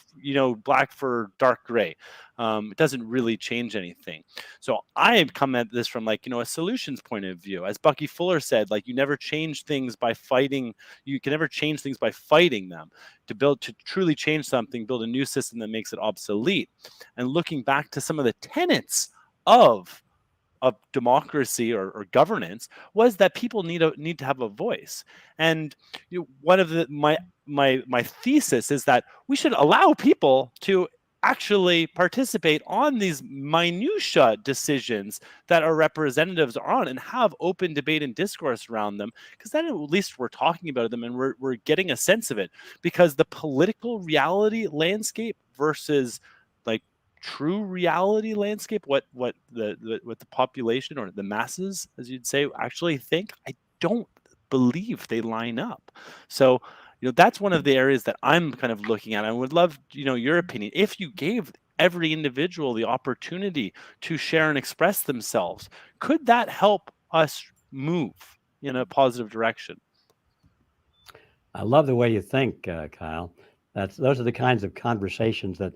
black for dark gray. It doesn't really change anything. So I have come at this from a solutions point of view. As Bucky Fuller said, you never change things by fighting. You can never change things by fighting them. To truly change something, build a new system that makes it obsolete. And looking back to some of the tenets of of democracy or governance was that people need to have a voice. And one of my thesis is that we should allow people to actually participate on these minutia decisions that our representatives are on, and have open debate and discourse around them, because then at least we're talking about them and we're getting a sense of it. Because the political reality landscape versus like true reality landscape, what the population or the masses, as you'd say, actually think, I don't believe they line up. So that's one of the areas that I'm kind of looking at. I would love your opinion. If you gave every individual the opportunity to share and express themselves, could that help us move in a positive direction? I love the way you think, Kyle. Those are the kinds of conversations that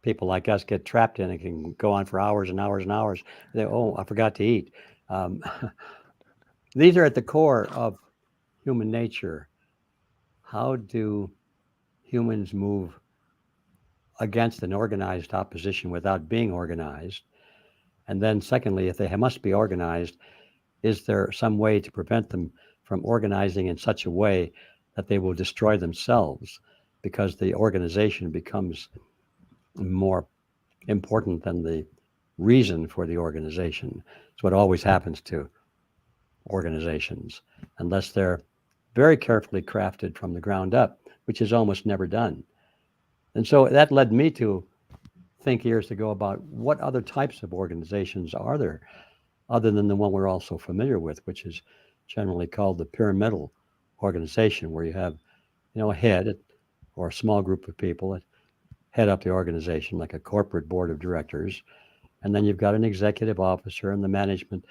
people like us get trapped in. It can go on for hours and hours and hours. I forgot to eat. These are at the core of human nature. How do humans move against an organized opposition without being organized? And then secondly, if they must be organized, is there some way to prevent them from organizing in such a way that they will destroy themselves because the organization becomes more important than the reason for the organization? It's what always happens to organizations, unless they're very carefully crafted from the ground up, which is almost never done. And so that led me to think years ago about what other types of organizations are there other than the one we're all so familiar with, which is generally called the pyramidal organization, where you have a head or a small group of people that head up the organization, like a corporate board of directors. And then you've got an executive officer and the management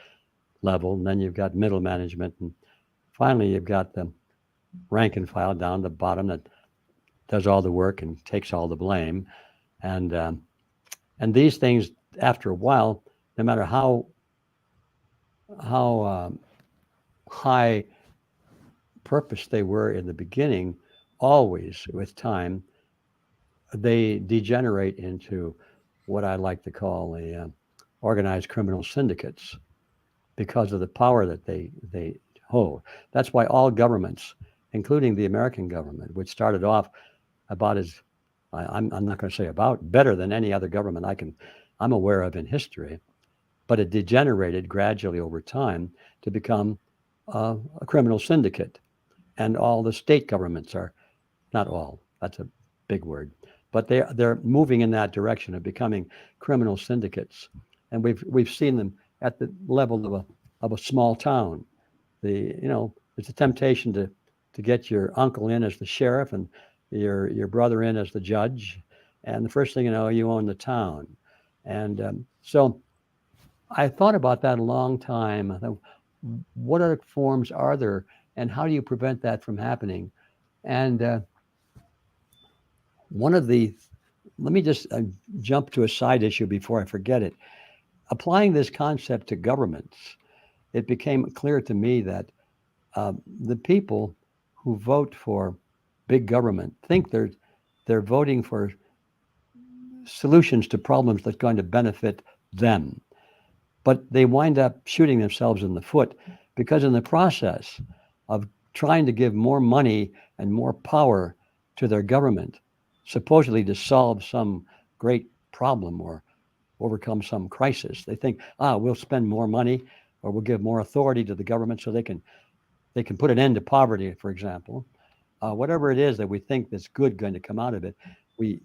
level, and then you've got middle management, and finally you've got the rank and file down the bottom that does all the work and takes all the blame. And these things, after a while, no matter how high purpose they were in the beginning, always with time, they degenerate into what I like to call organized criminal syndicates, because of the power that they hold. That's why all governments, including the American government, which started off about I'm not going to say better than any other government I'm aware of in history, but it degenerated gradually over time to become a criminal syndicate. And all the state governments are, not all, that's a big word, but they're moving in that direction of becoming criminal syndicates. And we've seen them at the level of a small town. It's a temptation to get your uncle in as the sheriff and your brother in as the judge, and the first thing you know, you own the town. And so I thought about that a long time. What other forms are there, and how do you prevent that from happening? And let me just jump to a side issue before I forget it. Applying this concept to governments, it became clear to me that the people who vote for big government think they're voting for solutions to problems that's going to benefit them. But they wind up shooting themselves in the foot, because in the process of trying to give more money and more power to their government, supposedly to solve some great problem or overcome some crisis, they think, we'll spend more money or we'll give more authority to the government so they can put an end to poverty, for example. Whatever it is that we think that's good going to come out of it, we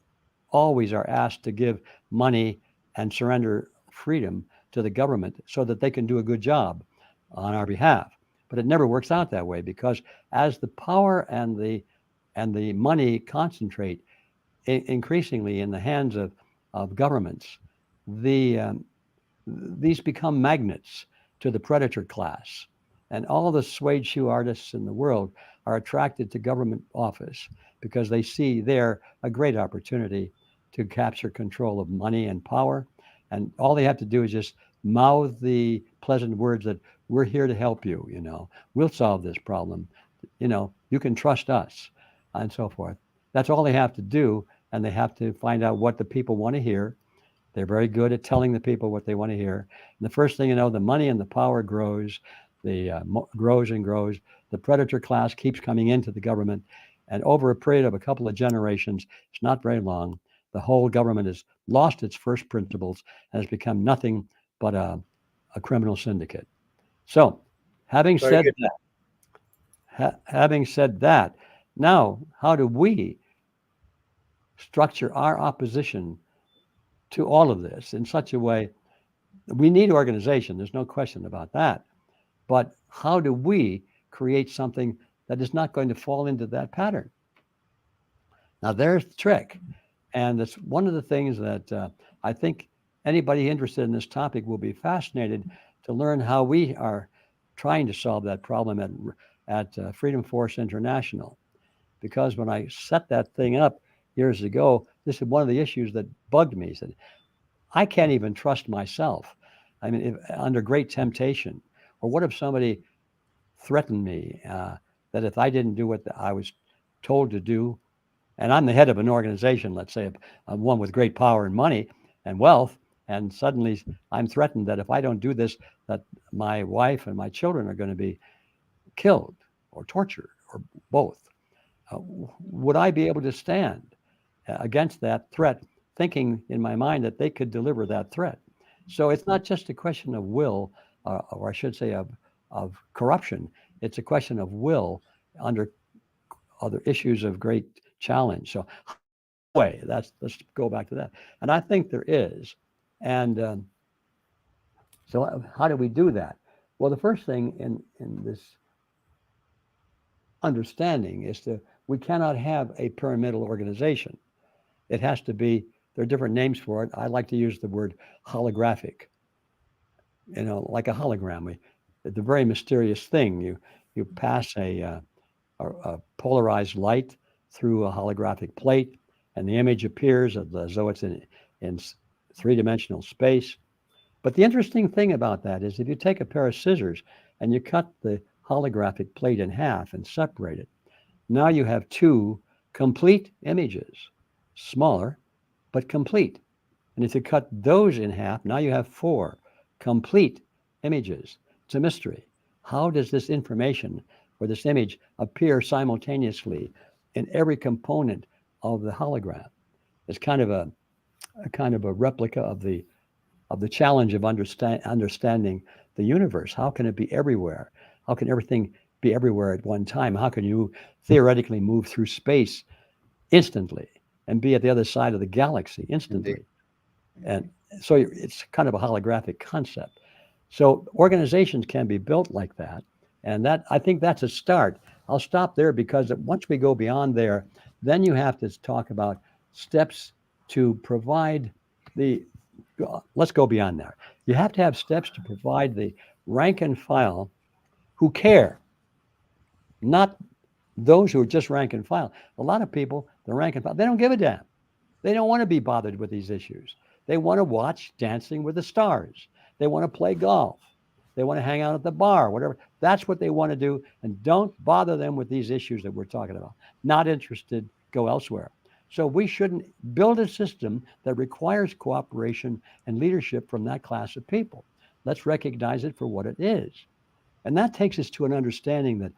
always are asked to give money and surrender freedom to the government so that they can do a good job on our behalf. But it never works out that way, because as the power and the money concentrate increasingly in the hands of governments, these become magnets to the predator class. And all the suede shoe artists in the world are attracted to government office because they see there a great opportunity to capture control of money and power. And all they have to do is just mouth the pleasant words that we're here to help you, we'll solve this problem, you can trust us, and so forth. That's all they have to do. And they have to find out what the people want to hear. They're very good at telling the people what they want to hear. And the first thing you know, the money and the power grows, grows and grows. The predator class keeps coming into the government. And over a period of a couple of generations, it's not very long, the whole government has lost its first principles and has become nothing but a criminal syndicate. So, having said that, now how do we structure our opposition to all of this in such a way? We need organization, there's no question about that. But how do we create something that is not going to fall into that pattern? Now, there's the trick. And it's one of the things that I think anybody interested in this topic will be fascinated to learn how we are trying to solve that problem at Freedom Force International. Because when I set that thing up years ago, this is one of the issues that bugged me. Said, I can't even trust myself. I mean, under great temptation. Or what if somebody threatened me that if I didn't do what I was told to do, and I'm the head of an organization, let's say, one with great power and money and wealth, and suddenly I'm threatened that if I don't do this, that my wife and my children are going to be killed or tortured or both. Would I be able to stand against that threat, thinking in my mind that they could deliver that threat? So it's not just a question of will, or I should say of corruption. It's a question of will under other issues of great challenge. So let's go back to that. And I think there is. And so how do we do that? Well, the first thing in this understanding is we cannot have a pyramidal organization. It has to be, there are different names for it. I like to use the word holographic, like a hologram. The very mysterious thing, you pass a polarized light through a holographic plate, and the image appears as though it's in three-dimensional space. But the interesting thing about that is if you take a pair of scissors and you cut the holographic plate in half and separate it, now you have two complete images, smaller, but complete. And if you cut those in half, now you have four complete images. It's a mystery. How does this information or this image appear simultaneously in every component of the hologram? It's kind of a replica of the challenge of understanding the universe. How can it be everywhere? How can everything be everywhere at one time? How can you theoretically move through space instantly and be at the other side of the galaxy instantly? Indeed. And so it's kind of a holographic concept. So organizations can be built like that. And that, I think that's a start. I'll stop there because once we go beyond there, then you have to talk about steps to provide let's go beyond there. You have to have steps to provide the rank and file who care, not those who are just rank and file. A lot of people, the rank and file, they don't give a damn. They don't want to be bothered with these issues. They want to watch Dancing with the Stars. They want to play golf. They want to hang out at the bar, whatever. That's what they want to do. And don't bother them with these issues that we're talking about. Not interested, go elsewhere. So we shouldn't build a system that requires cooperation and leadership from that class of people. Let's recognize it for what it is. And that takes us to an understanding that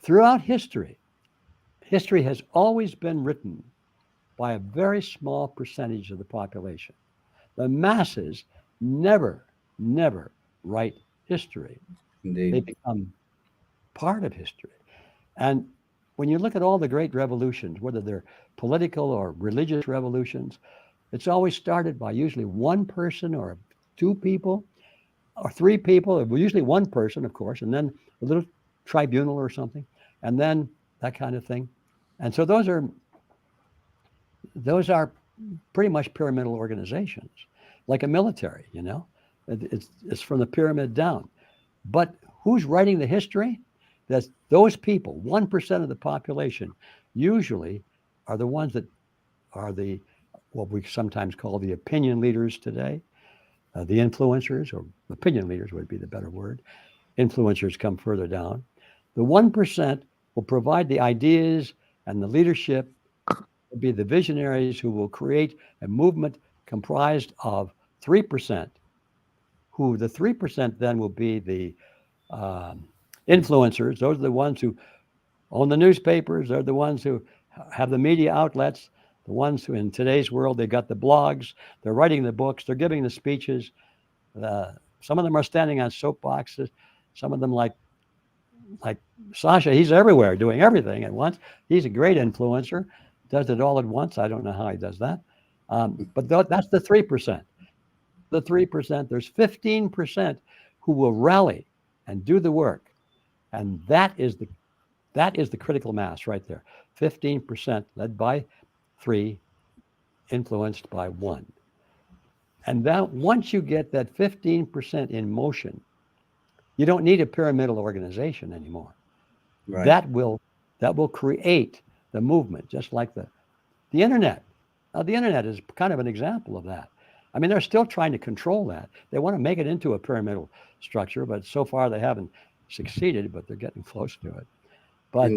throughout history has always been written by a very small percentage of the population. The masses never write history. Indeed. They become part of history. And when you look at all the great revolutions, whether they're political or religious revolutions, it's always started by usually one person or two people or three people, usually one person, of course, and then a little tribunal or something, and then that kind of thing. And so those are pretty much pyramidal organizations, like a military, It's from the pyramid down. But who's writing the history? That's those people, 1% of the population, usually are the ones that are what we sometimes call the opinion leaders today, the influencers, or opinion leaders would be the better word. Influencers come further down. The 1% will provide the ideas and the leadership, will be the visionaries who will create a movement comprised of 3%, who the 3% then will be the influencers. Those are the ones who own the newspapers. They're the ones who have the media outlets, the ones who in today's world, they got the blogs, they're writing the books, they're giving the speeches. Some of them are standing on soapboxes. Some of them like Sasha, he's everywhere doing everything at once. He's a great influencer, does it all at once. I don't know how he does that. But that's the 3%. The 3%, there's 15% who will rally and do the work. And that is the critical mass right there. 15% led by 3, influenced by 1. And that once you get that 15% in motion, you don't need a pyramidal organization anymore. Right. That will create the movement, just like the internet. Now, the internet is kind of an example of that. I mean, they're still trying to control that. They want to make it into a pyramidal structure, but so far they haven't succeeded, but they're getting close to it. But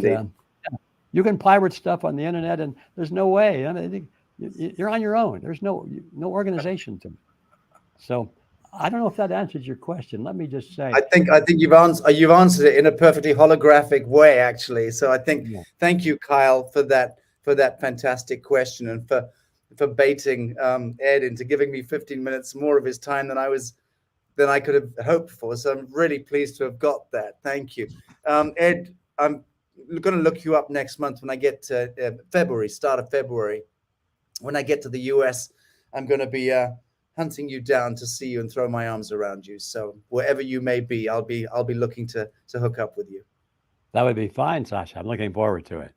you can pirate stuff on the internet, and there's no way. I mean, you're on your own. There's no organization to it. So I don't know if that answers your question. Let me just say. I think you've answered it in a perfectly holographic way, actually. So I think thank you, Kyle, for that fantastic question, and for baiting Ed into giving me 15 minutes more of his time than I could have hoped for. So I'm really pleased to have got that. Thank you, Ed. I'm going to look you up next month when I get to start of February. When I get to the US, I'm going to be hunting you down to see you and throw my arms around you. So wherever you may be, I'll be looking to hook up with you. That would be fine, Sasha. I'm looking forward to it.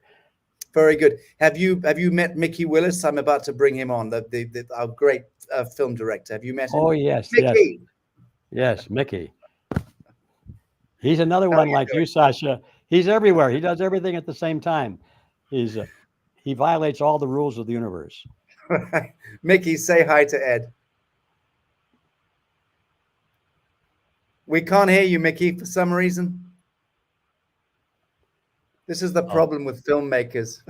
Very good. Have you met Mikki Willis? I'm about to bring him on, our great film director. Have you met him? Oh yes, Mikki. Yes, Mikki. He's another one like you, Sasha. He's everywhere. He does everything at the same time. He violates all the rules of the universe. Mikki, say hi to Ed. We can't hear you, Mikki, for some reason. This is the problem with filmmakers.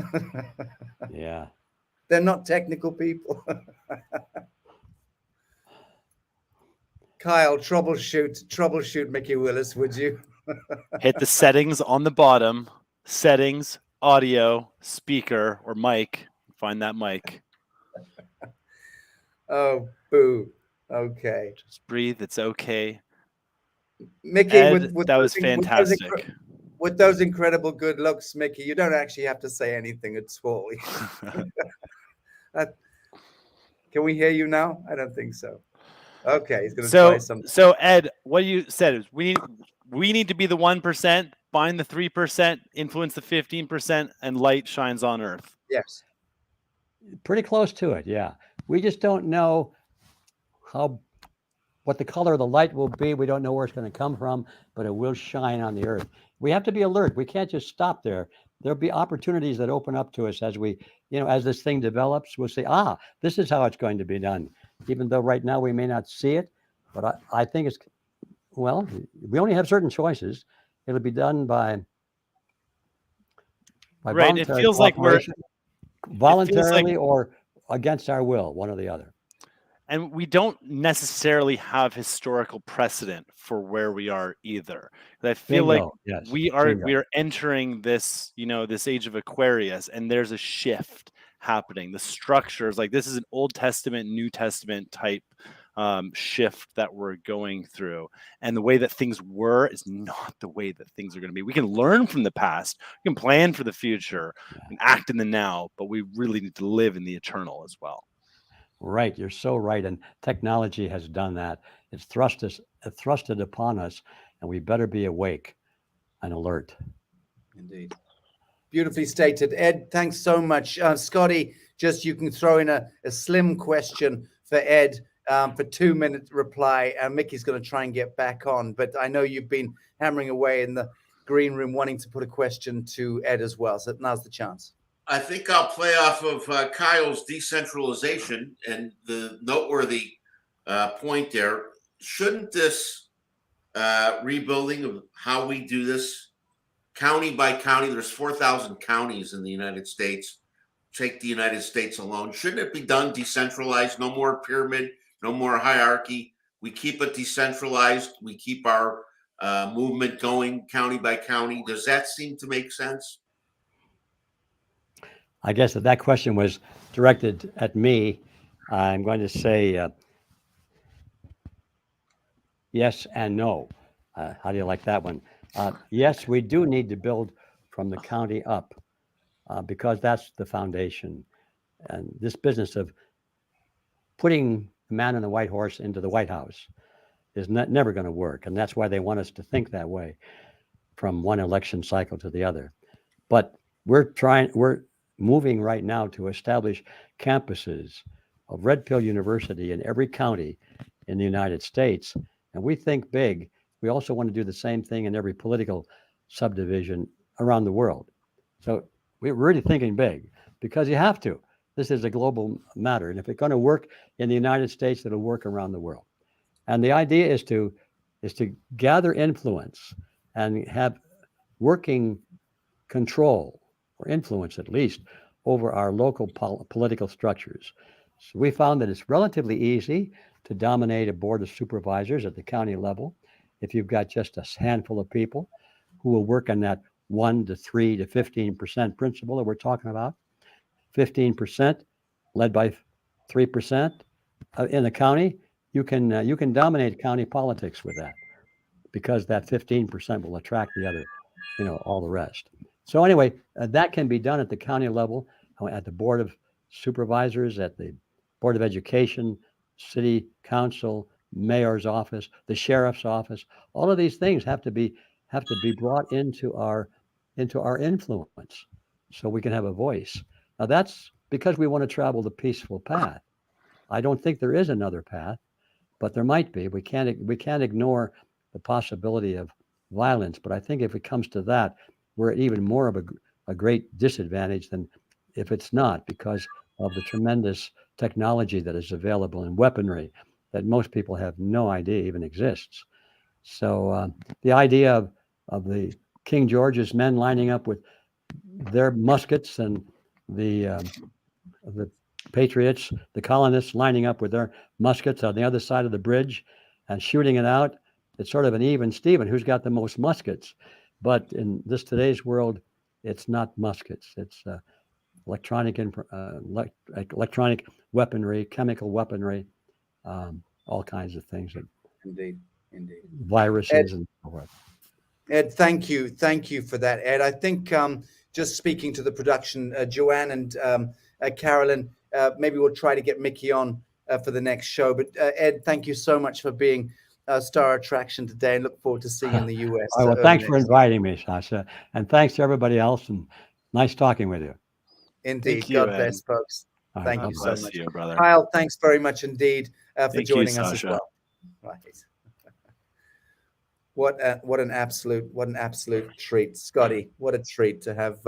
Yeah. They're not technical people. Kyle, troubleshoot Mikki Willis, would you? Hit the settings on the bottom. Settings, audio, speaker, or mic. Find that mic. Oh, boo. Okay. Just breathe. It's okay. Mikki, Ed, that was fantastic. With those incredible good looks, Mikki, you don't actually have to say anything at all. Can we hear you now? I don't think so. Okay, he's going to try something. So Ed, what you said is we need to be the 1%, find the 3%, influence the 15%, and light shines on earth. Yes. Pretty close to it, yeah. We just don't know what the color of the light will be. We don't know where it's going to come from, but it will shine on the earth. We have to be alert. We can't just stop there. There'll be opportunities that open up to us as as this thing develops. We'll say, this is how it's going to be done. Even though right now we may not see it, but I think we only have certain choices. It'll be done by right. It feels like we're voluntarily or against our will, one or the other. And we don't necessarily have historical precedent for where we are either. I feel like we are entering this, this age of Aquarius, and there's a shift happening. The structures, like this is an Old Testament, New Testament type shift that we're going through. And the way that things were is not the way that things are going to be. We can learn from the past, we can plan for the future, and act in the now, but we really need to live in the eternal as well. Right, you're so right, and technology has done that. It's thrusted upon us, and we better be awake and alert. Indeed, beautifully stated, Ed. Thanks so much, Scotty. Just you can throw in a slim question for Ed for 2-minute reply. Mikki's going to try and get back on, but I know you've been hammering away in the green room, wanting to put a question to Ed as well. So now's the chance. I think I'll play off of Kyle's decentralization and the noteworthy point there. Shouldn't this rebuilding of how we do this, county by county, there's 4,000 counties in the United States, take the United States alone. Shouldn't it be done decentralized? No more pyramid, no more hierarchy. We keep it decentralized. We keep our movement going county by county. Does that seem to make sense? I guess that question was directed at me. I'm going to say yes and no. How do you like that one? Yes, we do need to build from the county up because that's the foundation. And this business of putting the man on the white horse into the White House is never going to work. And that's why they want us to think that way from one election cycle to the other. But we're moving right now to establish campuses of Red Pill University in every county in the United States. And we think big. We also want to do the same thing in every political subdivision around the world. So we're really thinking big because you have to. This is a global matter. And if it's going to work in the United States, it'll work around the world. And the idea is to gather influence and have working control or influence, at least, over our local political structures. So we found that it's relatively easy to dominate a board of supervisors at the county level if you've got just a handful of people who will work on that 1 to 3 to 15% principle that we're talking about. 15% led by 3% in the county, you can dominate county politics with that because that 15% will attract the other, all the rest. So anyway, that can be done at the county level, at the board of supervisors, at the board of education, city council, mayor's office, the sheriff's office. All of these things have to be brought into our influence so we can have a voice. Now that's because we want to travel the peaceful path. I don't think there is another path, but there might be. We can't ignore the possibility of violence. But I think if it comes to that, we're at even more of a great disadvantage than if it's not, because of the tremendous technology that is available and weaponry that most people have no idea even exists. So the idea of the King George's men lining up with their muskets and the patriots, the colonists lining up with their muskets on the other side of the bridge and shooting it out, it's sort of an even Steven, who's got the most muskets. But in today's world, it's not muskets. It's electronic weaponry, chemical weaponry, all kinds of things. Indeed. Viruses Ed, and so forth. Ed, thank you for that, Ed. I think just speaking to the production, Joanne and Carolyn, maybe we'll try to get Mikki on for the next show. But Ed, thank you so much for being a star attraction today, and look forward to seeing you in the US. Well, thanks for inviting me, Sasha, and thanks to everybody else. And nice talking with you. Indeed. Thank you, God bless, folks. All Thank right, you so bless much. you, brother. Kyle, thanks very much indeed for Thank you, joining us as Sasha. well. Right. What an absolute treat, Scotty. What a treat to have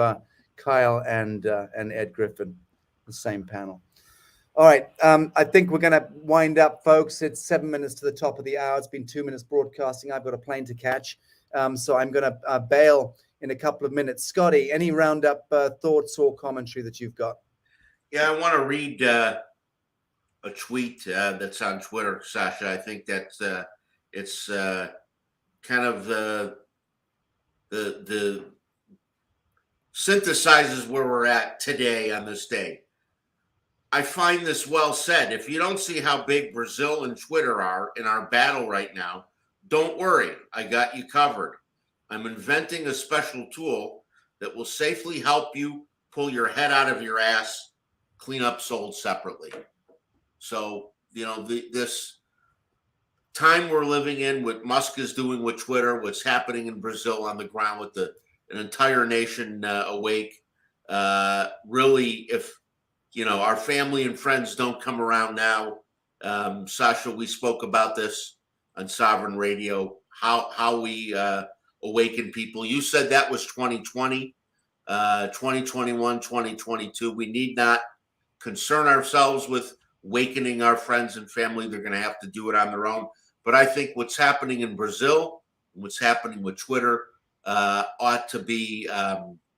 Kyle and Ed Griffin, the same panel. All right, I think we're going to wind up, folks. It's 7 minutes to the top of the hour. It's been 2 minutes broadcasting. I've got a plane to catch, so I'm going to bail in a couple of minutes. Scotty, any roundup thoughts or commentary that you've got? Yeah, I want to read a tweet that's on Twitter, Sasha. I think that's it's kind of the synthesizes where we're at today on this day. I find this well said. If you don't see how big Brazil and Twitter are in our battle right now, don't worry. I got you covered. I'm inventing a special tool that will safely help you pull your head out of your ass, clean up souls separately. So, this time we're living in, what Musk is doing with Twitter, what's happening in Brazil on the ground with an entire nation awake, really, if our family and friends don't come around now, Sasha, we spoke about this on Sovereign Radio, how we awaken people. You said that was 2020, 2021, 2022. We need not concern ourselves with awakening our friends and family. They're going to have to do it on their own. But I think what's happening in Brazil, what's happening with Twitter, ought to be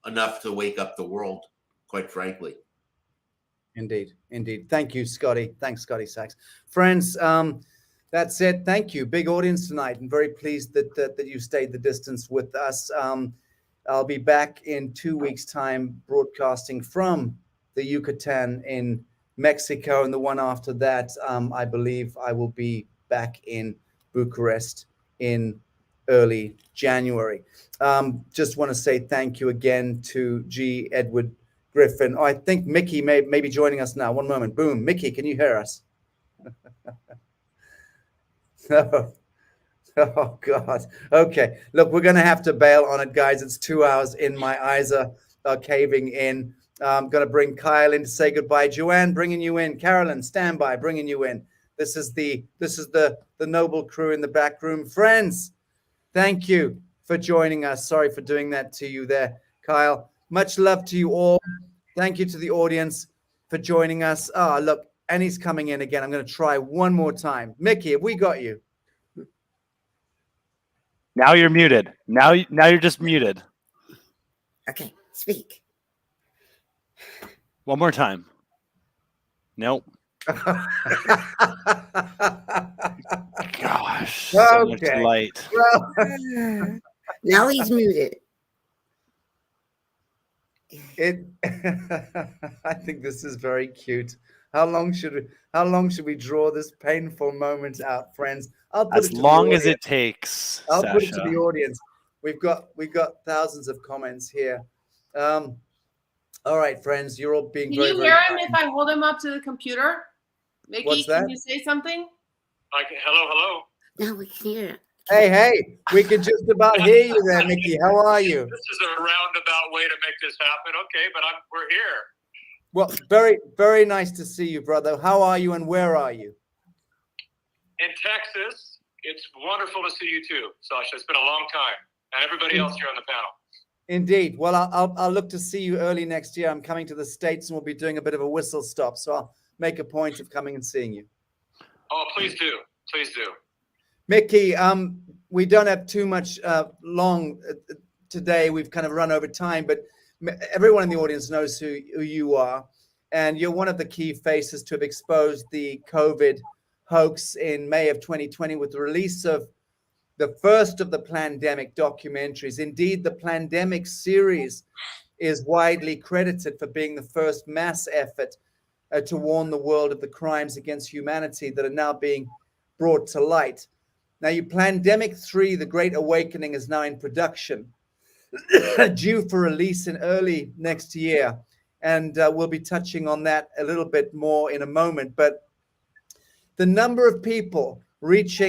enough to wake up the world, quite frankly. Indeed, indeed. Thank you, Scotty. Thanks, Scotty Sachs. Friends, that's it. Thank you. Big audience tonight. I'm very pleased that you stayed the distance with us. I'll be back in 2 weeks' time broadcasting from the Yucatan in Mexico. And the one after that, I believe I will be back in Bucharest in early January. Just want to say thank you again to G. Edward Griffin. Oh, I think Mikki may be joining us now. One moment. Boom. Mikki, can you hear us? Oh, God. Okay. Look, we're going to have to bail on it, guys. It's 2 hours in. My eyes are caving in. I'm going to bring Kyle in to say goodbye. Joanne, bringing you in. Carolyn, stand by, bringing you in. This is the noble crew in the back room. Friends, thank you for joining us. Sorry for doing that to you there, Kyle. Much love to you all. Thank you to the audience for joining us. Ah, look, Annie's coming in again. I'm going to try one more time. Mikki, have we got you? Now you're muted. Now you're just muted. Okay, speak. One more time. Nope. Gosh. So much Okay. light. Well, Now he's muted. I think this is very cute. How long should we draw this painful moment out, friends? I'll put As it to the long as audience. it takes. I'll Sasha. put it to the audience. We've got thousands of comments here. All right, friends, you're all being Can very, you very hear him kind. if I hold him up to the computer? Mickey, What's can that? you say something? Hello. Now we can hear it. Hey, we can just about hear you there, Mikki. How are you? This is a roundabout way to make this happen. Okay, but we're here. Well, very, very nice to see you, brother. How are you and where are you? In Texas, it's wonderful to see you too, Sasha. It's been a long time. And everybody else here on the panel. Indeed. Well, I'll look to see you early next year. I'm coming to the States and we'll be doing a bit of a whistle stop. So I'll make a point of coming and seeing you. Oh, please do. Please do. Mikki, we don't have too much long today. We've kind of run over time, but everyone in the audience knows who you are. And you're one of the key faces to have exposed the COVID hoax in May of 2020 with the release of the first of the Plandemic documentaries. Indeed, the Plandemic series is widely credited for being the first mass effort to warn the world of the crimes against humanity that are now being brought to light. Now, your Plandemic 3, The Great Awakening, is now in production, due for release in early next year. And we'll be touching on that a little bit more in a moment. But the number of people reached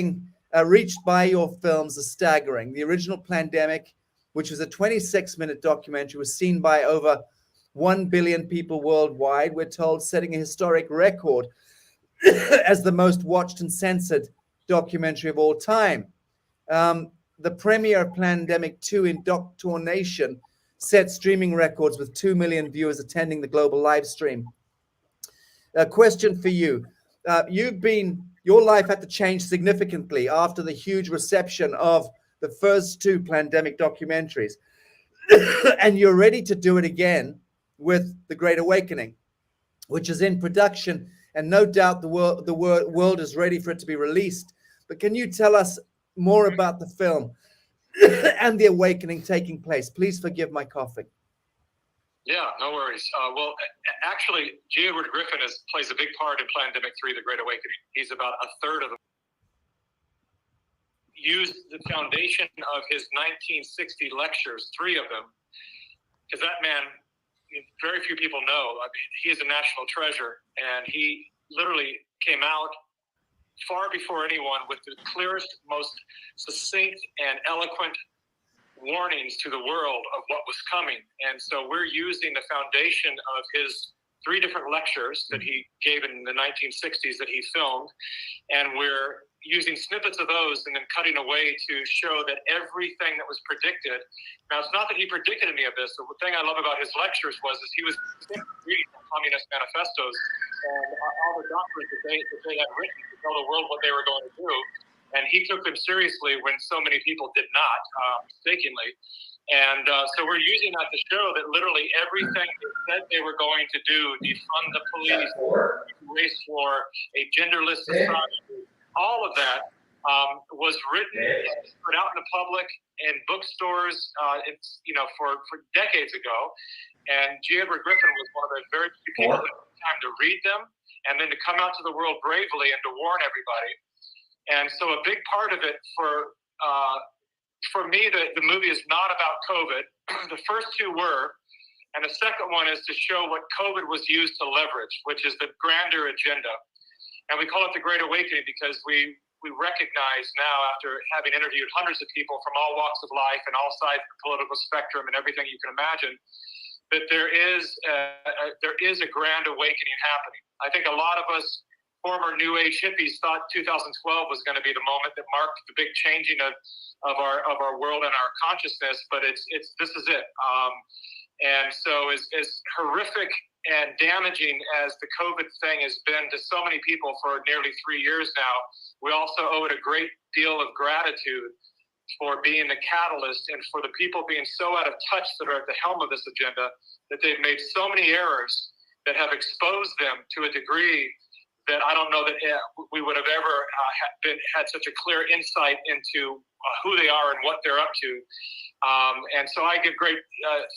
by your films is staggering. The original Plandemic, which was a 26-minute documentary, was seen by over 1 billion people worldwide. We're told setting a historic record as the most watched and censored documentary of all time. The premiere of Plandemic 2 in Doctor Nation set streaming records with 2 million viewers attending the global live stream. A question for you. Your life had to change significantly after the huge reception of the first two Plandemic documentaries. And you're ready to do it again with The Great Awakening, which is in production. And no doubt the world is ready for it to be released. But can you tell us more about the film and the awakening taking place? Please forgive my coughing. Yeah, no worries. Well, actually, G. Edward Griffin plays a big part in Plandemic 3, The Great Awakening. He's about a third of the used the foundation of his 1960 lectures, 3 of them, because that man, very few people know. I mean, he is a national treasure, and he literally came out far before anyone with the clearest, most succinct, and eloquent warnings to the world of what was coming. And so we're using the foundation of his 3 different lectures that he gave in the 1960s that he filmed, and we're using snippets of those and then cutting away to show that everything that was predicted. Now, it's not that he predicted any of this. The thing I love about his lectures was he was reading communist manifestos and all the doctrines that they had written to tell the world what they were going to do. And he took them seriously when so many people did not, mistakenly. And so we're using that to show that literally everything they said they were going to do, defund the police, race war, a genderless society, all of that was written and put out in the public in bookstores, for decades ago. And G. Edward Griffin was one of the very few people that had time to read them and then to come out to the world bravely and to warn everybody. And so a big part of it for me, the movie is not about COVID. The first two were, and the second one is to show what COVID was used to leverage, which is the grander agenda. And we call it the Great Awakening because we recognize now, after having interviewed hundreds of people from all walks of life and all sides of the political spectrum and everything you can imagine, that there is a grand awakening happening. I think a lot of us former New Age hippies thought 2012 was going to be the moment that marked the big changing of our world and our consciousness, but this is it. And so as horrific and damaging as the COVID thing has been to so many people for nearly 3 years now, we also owe it a great deal of gratitude for being the catalyst and for the people being so out of touch that are at the helm of this agenda, that they've made so many errors that have exposed them to a degree that I don't know that we would have ever had such a clear insight into who they are and what they're up to. And so I give great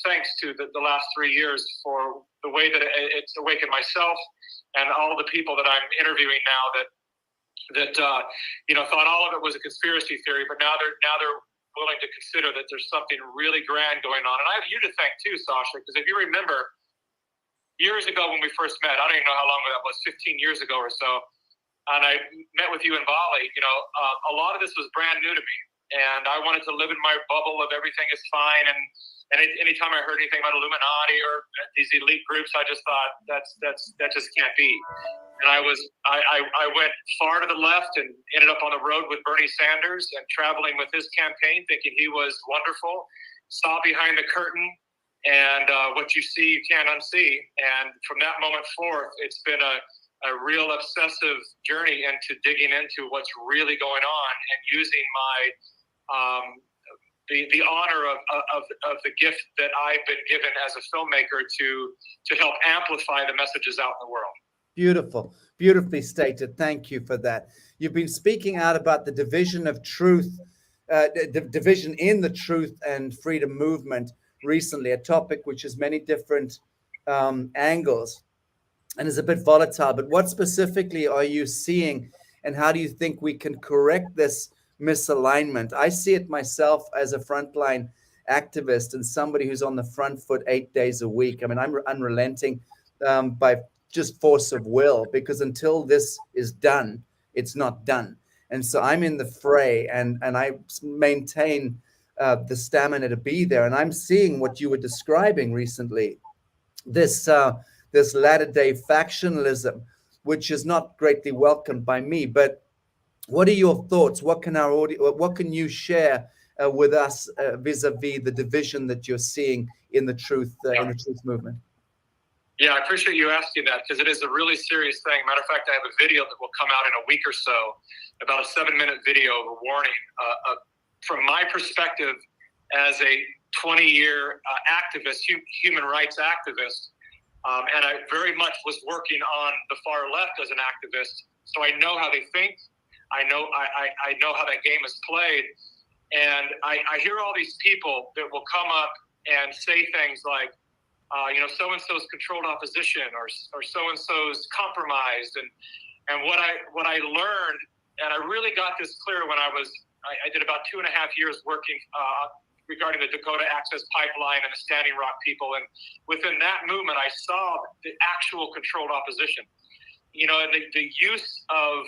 thanks to the last 3 years for the way that it's awakened myself and all the people that I'm interviewing now that thought all of it was a conspiracy theory, but now they're willing to consider that there's something really grand going on. And I have you to thank too, Sasha, because if you remember, years ago when we first met, I don't even know how long that was, 15 years ago or so, and I met with you in Bali, a lot of this was brand new to me. And I wanted to live in my bubble of everything is fine. And anytime I heard anything about Illuminati or these elite groups, I just thought that just can't be. And I went far to the left and ended up on the road with Bernie Sanders and traveling with his campaign, thinking he was wonderful, saw behind the curtain, and what you see, you can't unsee. And from that moment forth, it's been a real obsessive journey into digging into what's really going on and using the honor of the gift that I've been given as a filmmaker to help amplify the messages out in the world. Beautiful, beautifully stated. Thank you for that. You've been speaking out about the division of truth, the division in the truth and freedom movement recently, a topic which has many different angles and is a bit volatile. But what specifically are you seeing, and how do you think we can correct this misalignment? I see it myself as a frontline activist and somebody who's on the front foot 8 days a week. I mean, I'm unrelenting by just force of will, because until this is done, it's not done. And so I'm in the fray, and I maintain the stamina to be there. And I'm seeing what you were describing recently, this latter-day factionalism, which is not greatly welcomed by me. But what are your thoughts? What can you share with us vis-a-vis the division that you're seeing in the truth movement? Yeah, I appreciate you asking that, because it is a really serious thing. Matter of fact, I have a video that will come out in a week or so, about a 7-minute video of a warning. From my perspective as a 20-year activist, human rights activist, and I very much was working on the far left as an activist, so I know how they think. I know how that game is played, and I hear all these people that will come up and say things like, so-and-so's controlled opposition, or so-and-so's compromised. And what I learned, and I really got this clear when I did about 2.5 years working regarding the Dakota Access Pipeline and the Standing Rock people. And within that movement, I saw the actual controlled opposition. And the use of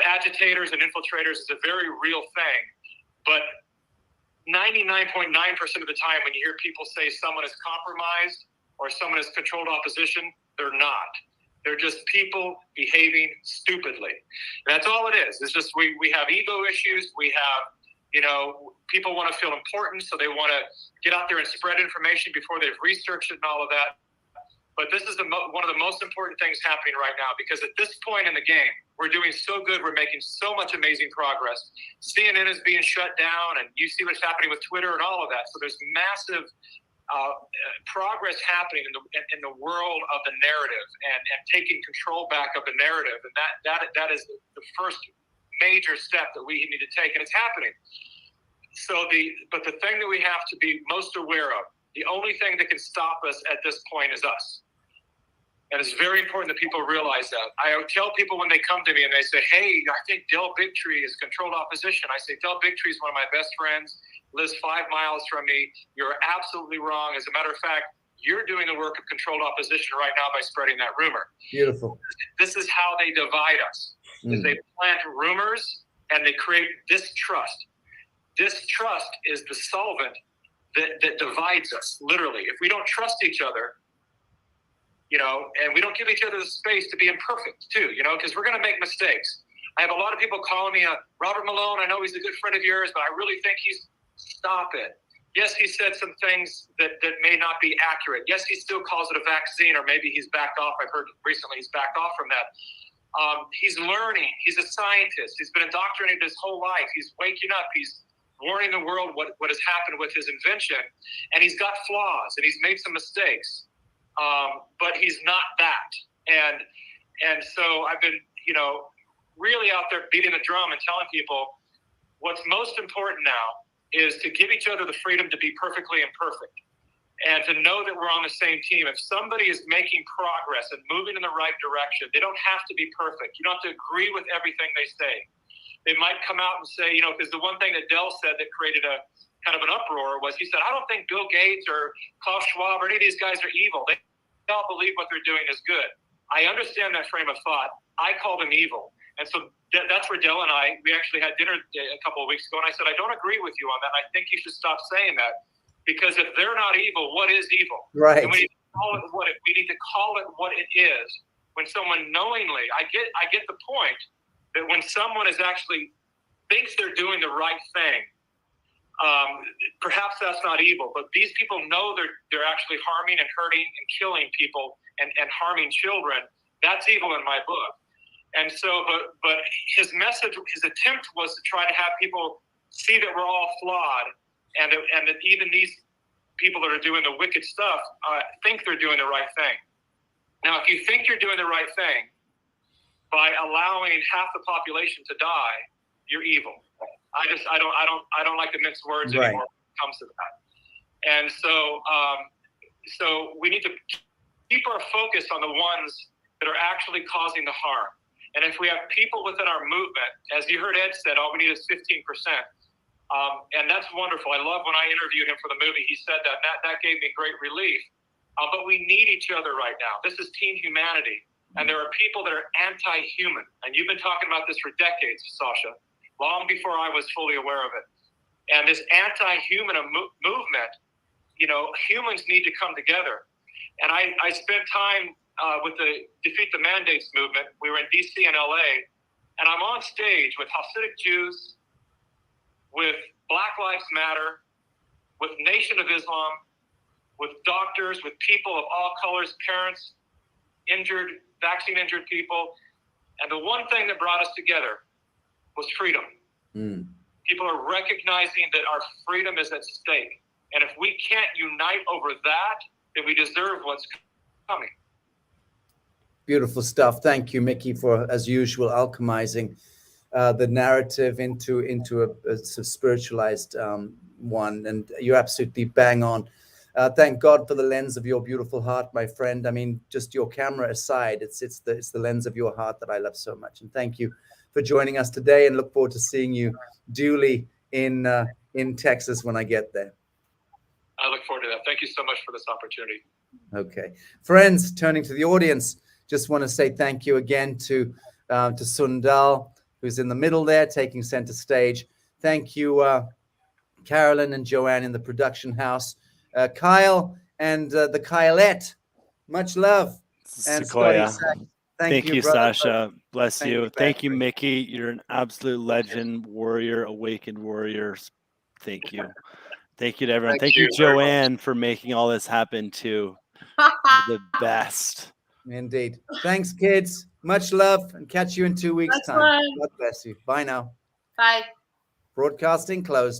agitators and infiltrators is a very real thing. But 99.9% of the time when you hear people say someone is compromised or someone is controlled opposition, they're not. They're just people behaving stupidly. And that's all it is. It's just we have ego issues. We have, people want to feel important, so they want to get out there and spread information before they've researched it and all of that. But this is one of the most important things happening right now, because at this point in the game, We're doing so good. We're making so much amazing progress. CNN is being shut down, and you see what's happening with Twitter and all of that. So there's massive progress happening in the world of the narrative and taking control back of the narrative. And that is the first major step that we need to take, and it's happening. But the thing that we have to be most aware of, the only thing that can stop us at this point is us. And it's very important that people realize that. I tell people when they come to me and they say, hey, I think Del Bigtree is controlled opposition. I say, Del Bigtree is one of my best friends, lives 5 miles from me. You're absolutely wrong. As a matter of fact, you're doing the work of controlled opposition right now by spreading that rumor. Beautiful. This is how they divide us. Is they plant rumors and they create distrust. Distrust is the solvent that divides us, literally. If we don't trust each other, and we don't give each other the space to be imperfect too, because we're going to make mistakes. I have a lot of people calling me Robert Malone. I know he's a good friend of yours, but I really think stop it. Yes, he said some things that may not be accurate. Yes, he still calls it a vaccine, or maybe he's backed off. I've heard recently he's backed off from that. He's learning. He's a scientist. He's been indoctrinated his whole life. He's waking up. He's warning the world what has happened with his invention. And he's got flaws, and he's made some mistakes. But he's not that. And so I've been, really out there beating the drum and telling people what's most important now is to give each other the freedom to be perfectly imperfect and to know that we're on the same team. If somebody is making progress and moving in the right direction, they don't have to be perfect. You don't have to agree with everything they say. They might come out and say, because the one thing that Del said that created a kind of an uproar was he said, I don't think Bill Gates or Klaus Schwab or any of these guys are evil. They all believe what they're doing is good. I understand that frame of thought. I call them evil. And so that's where Del and we actually had dinner a couple of weeks ago, and I said, I don't agree with you on that. I think you should stop saying that, because if they're not evil, what is evil? Right. And we need to call it what it is. When someone knowingly, I get the point that when someone is actually thinks they're doing the right thing, perhaps that's not evil, but these people know they're actually harming and hurting and killing people and harming children. That's evil in my book. And so, but his message, his attempt was to try to have people see that we're all flawed, and that even these people that are doing the wicked stuff think they're doing the right thing. Now, if you think you're doing the right thing by allowing half the population to die, you're evil. I don't like to mince words anymore when it comes to that. And so we need to keep our focus on the ones that are actually causing the harm. And if we have people within our movement, as you heard Ed said, all we need is 15%. And that's wonderful. I love when I interviewed him for the movie, he said that gave me great relief. But we need each other right now. This is team humanity. And there are people that are anti-human. And you've been talking about this for decades, Sasha, long before I was fully aware of it. And this anti-human movement, humans need to come together. And I spent time with the Defeat the Mandates movement. We were in D.C. and L.A., and I'm on stage with Hasidic Jews, with Black Lives Matter, with Nation of Islam, with doctors, with people of all colors, parents, vaccine-injured people. And the one thing that brought us together was freedom. People are recognizing that our freedom is at stake. And if we can't unite over that, then we deserve what's coming. Beautiful stuff. Thank you, Mikki, for, as usual, alchemizing the narrative into a sort of spiritualized one. And you're absolutely bang on. Thank God for the lens of your beautiful heart, my friend. I mean, just your camera aside, it's the lens of your heart that I love so much. And thank you for joining us today, and look forward to seeing you duly in Texas when I get there. I look forward to that. Thank you so much for this opportunity. Okay. Friends, turning to the audience, just want to say thank you again to Sundal, who's in the middle there, taking center stage. Thank you, Carolyn and Joanne in the production house. Kyle and the Kylette, much love. And Sequoia. Scotty, Thank you, brother. Sasha. Bless Thank you. you, Thank you, Patrick. Mikki. You're an absolute legend, warrior, awakened warrior. Thank you. Thank you to everyone. Thank you, very much. Joanne, for making all this happen too. You're the best. Indeed. Thanks, kids. Much love, and catch you in 2 weeks' That's time. fine. God bless you. Bye now. Bye. Broadcasting closed.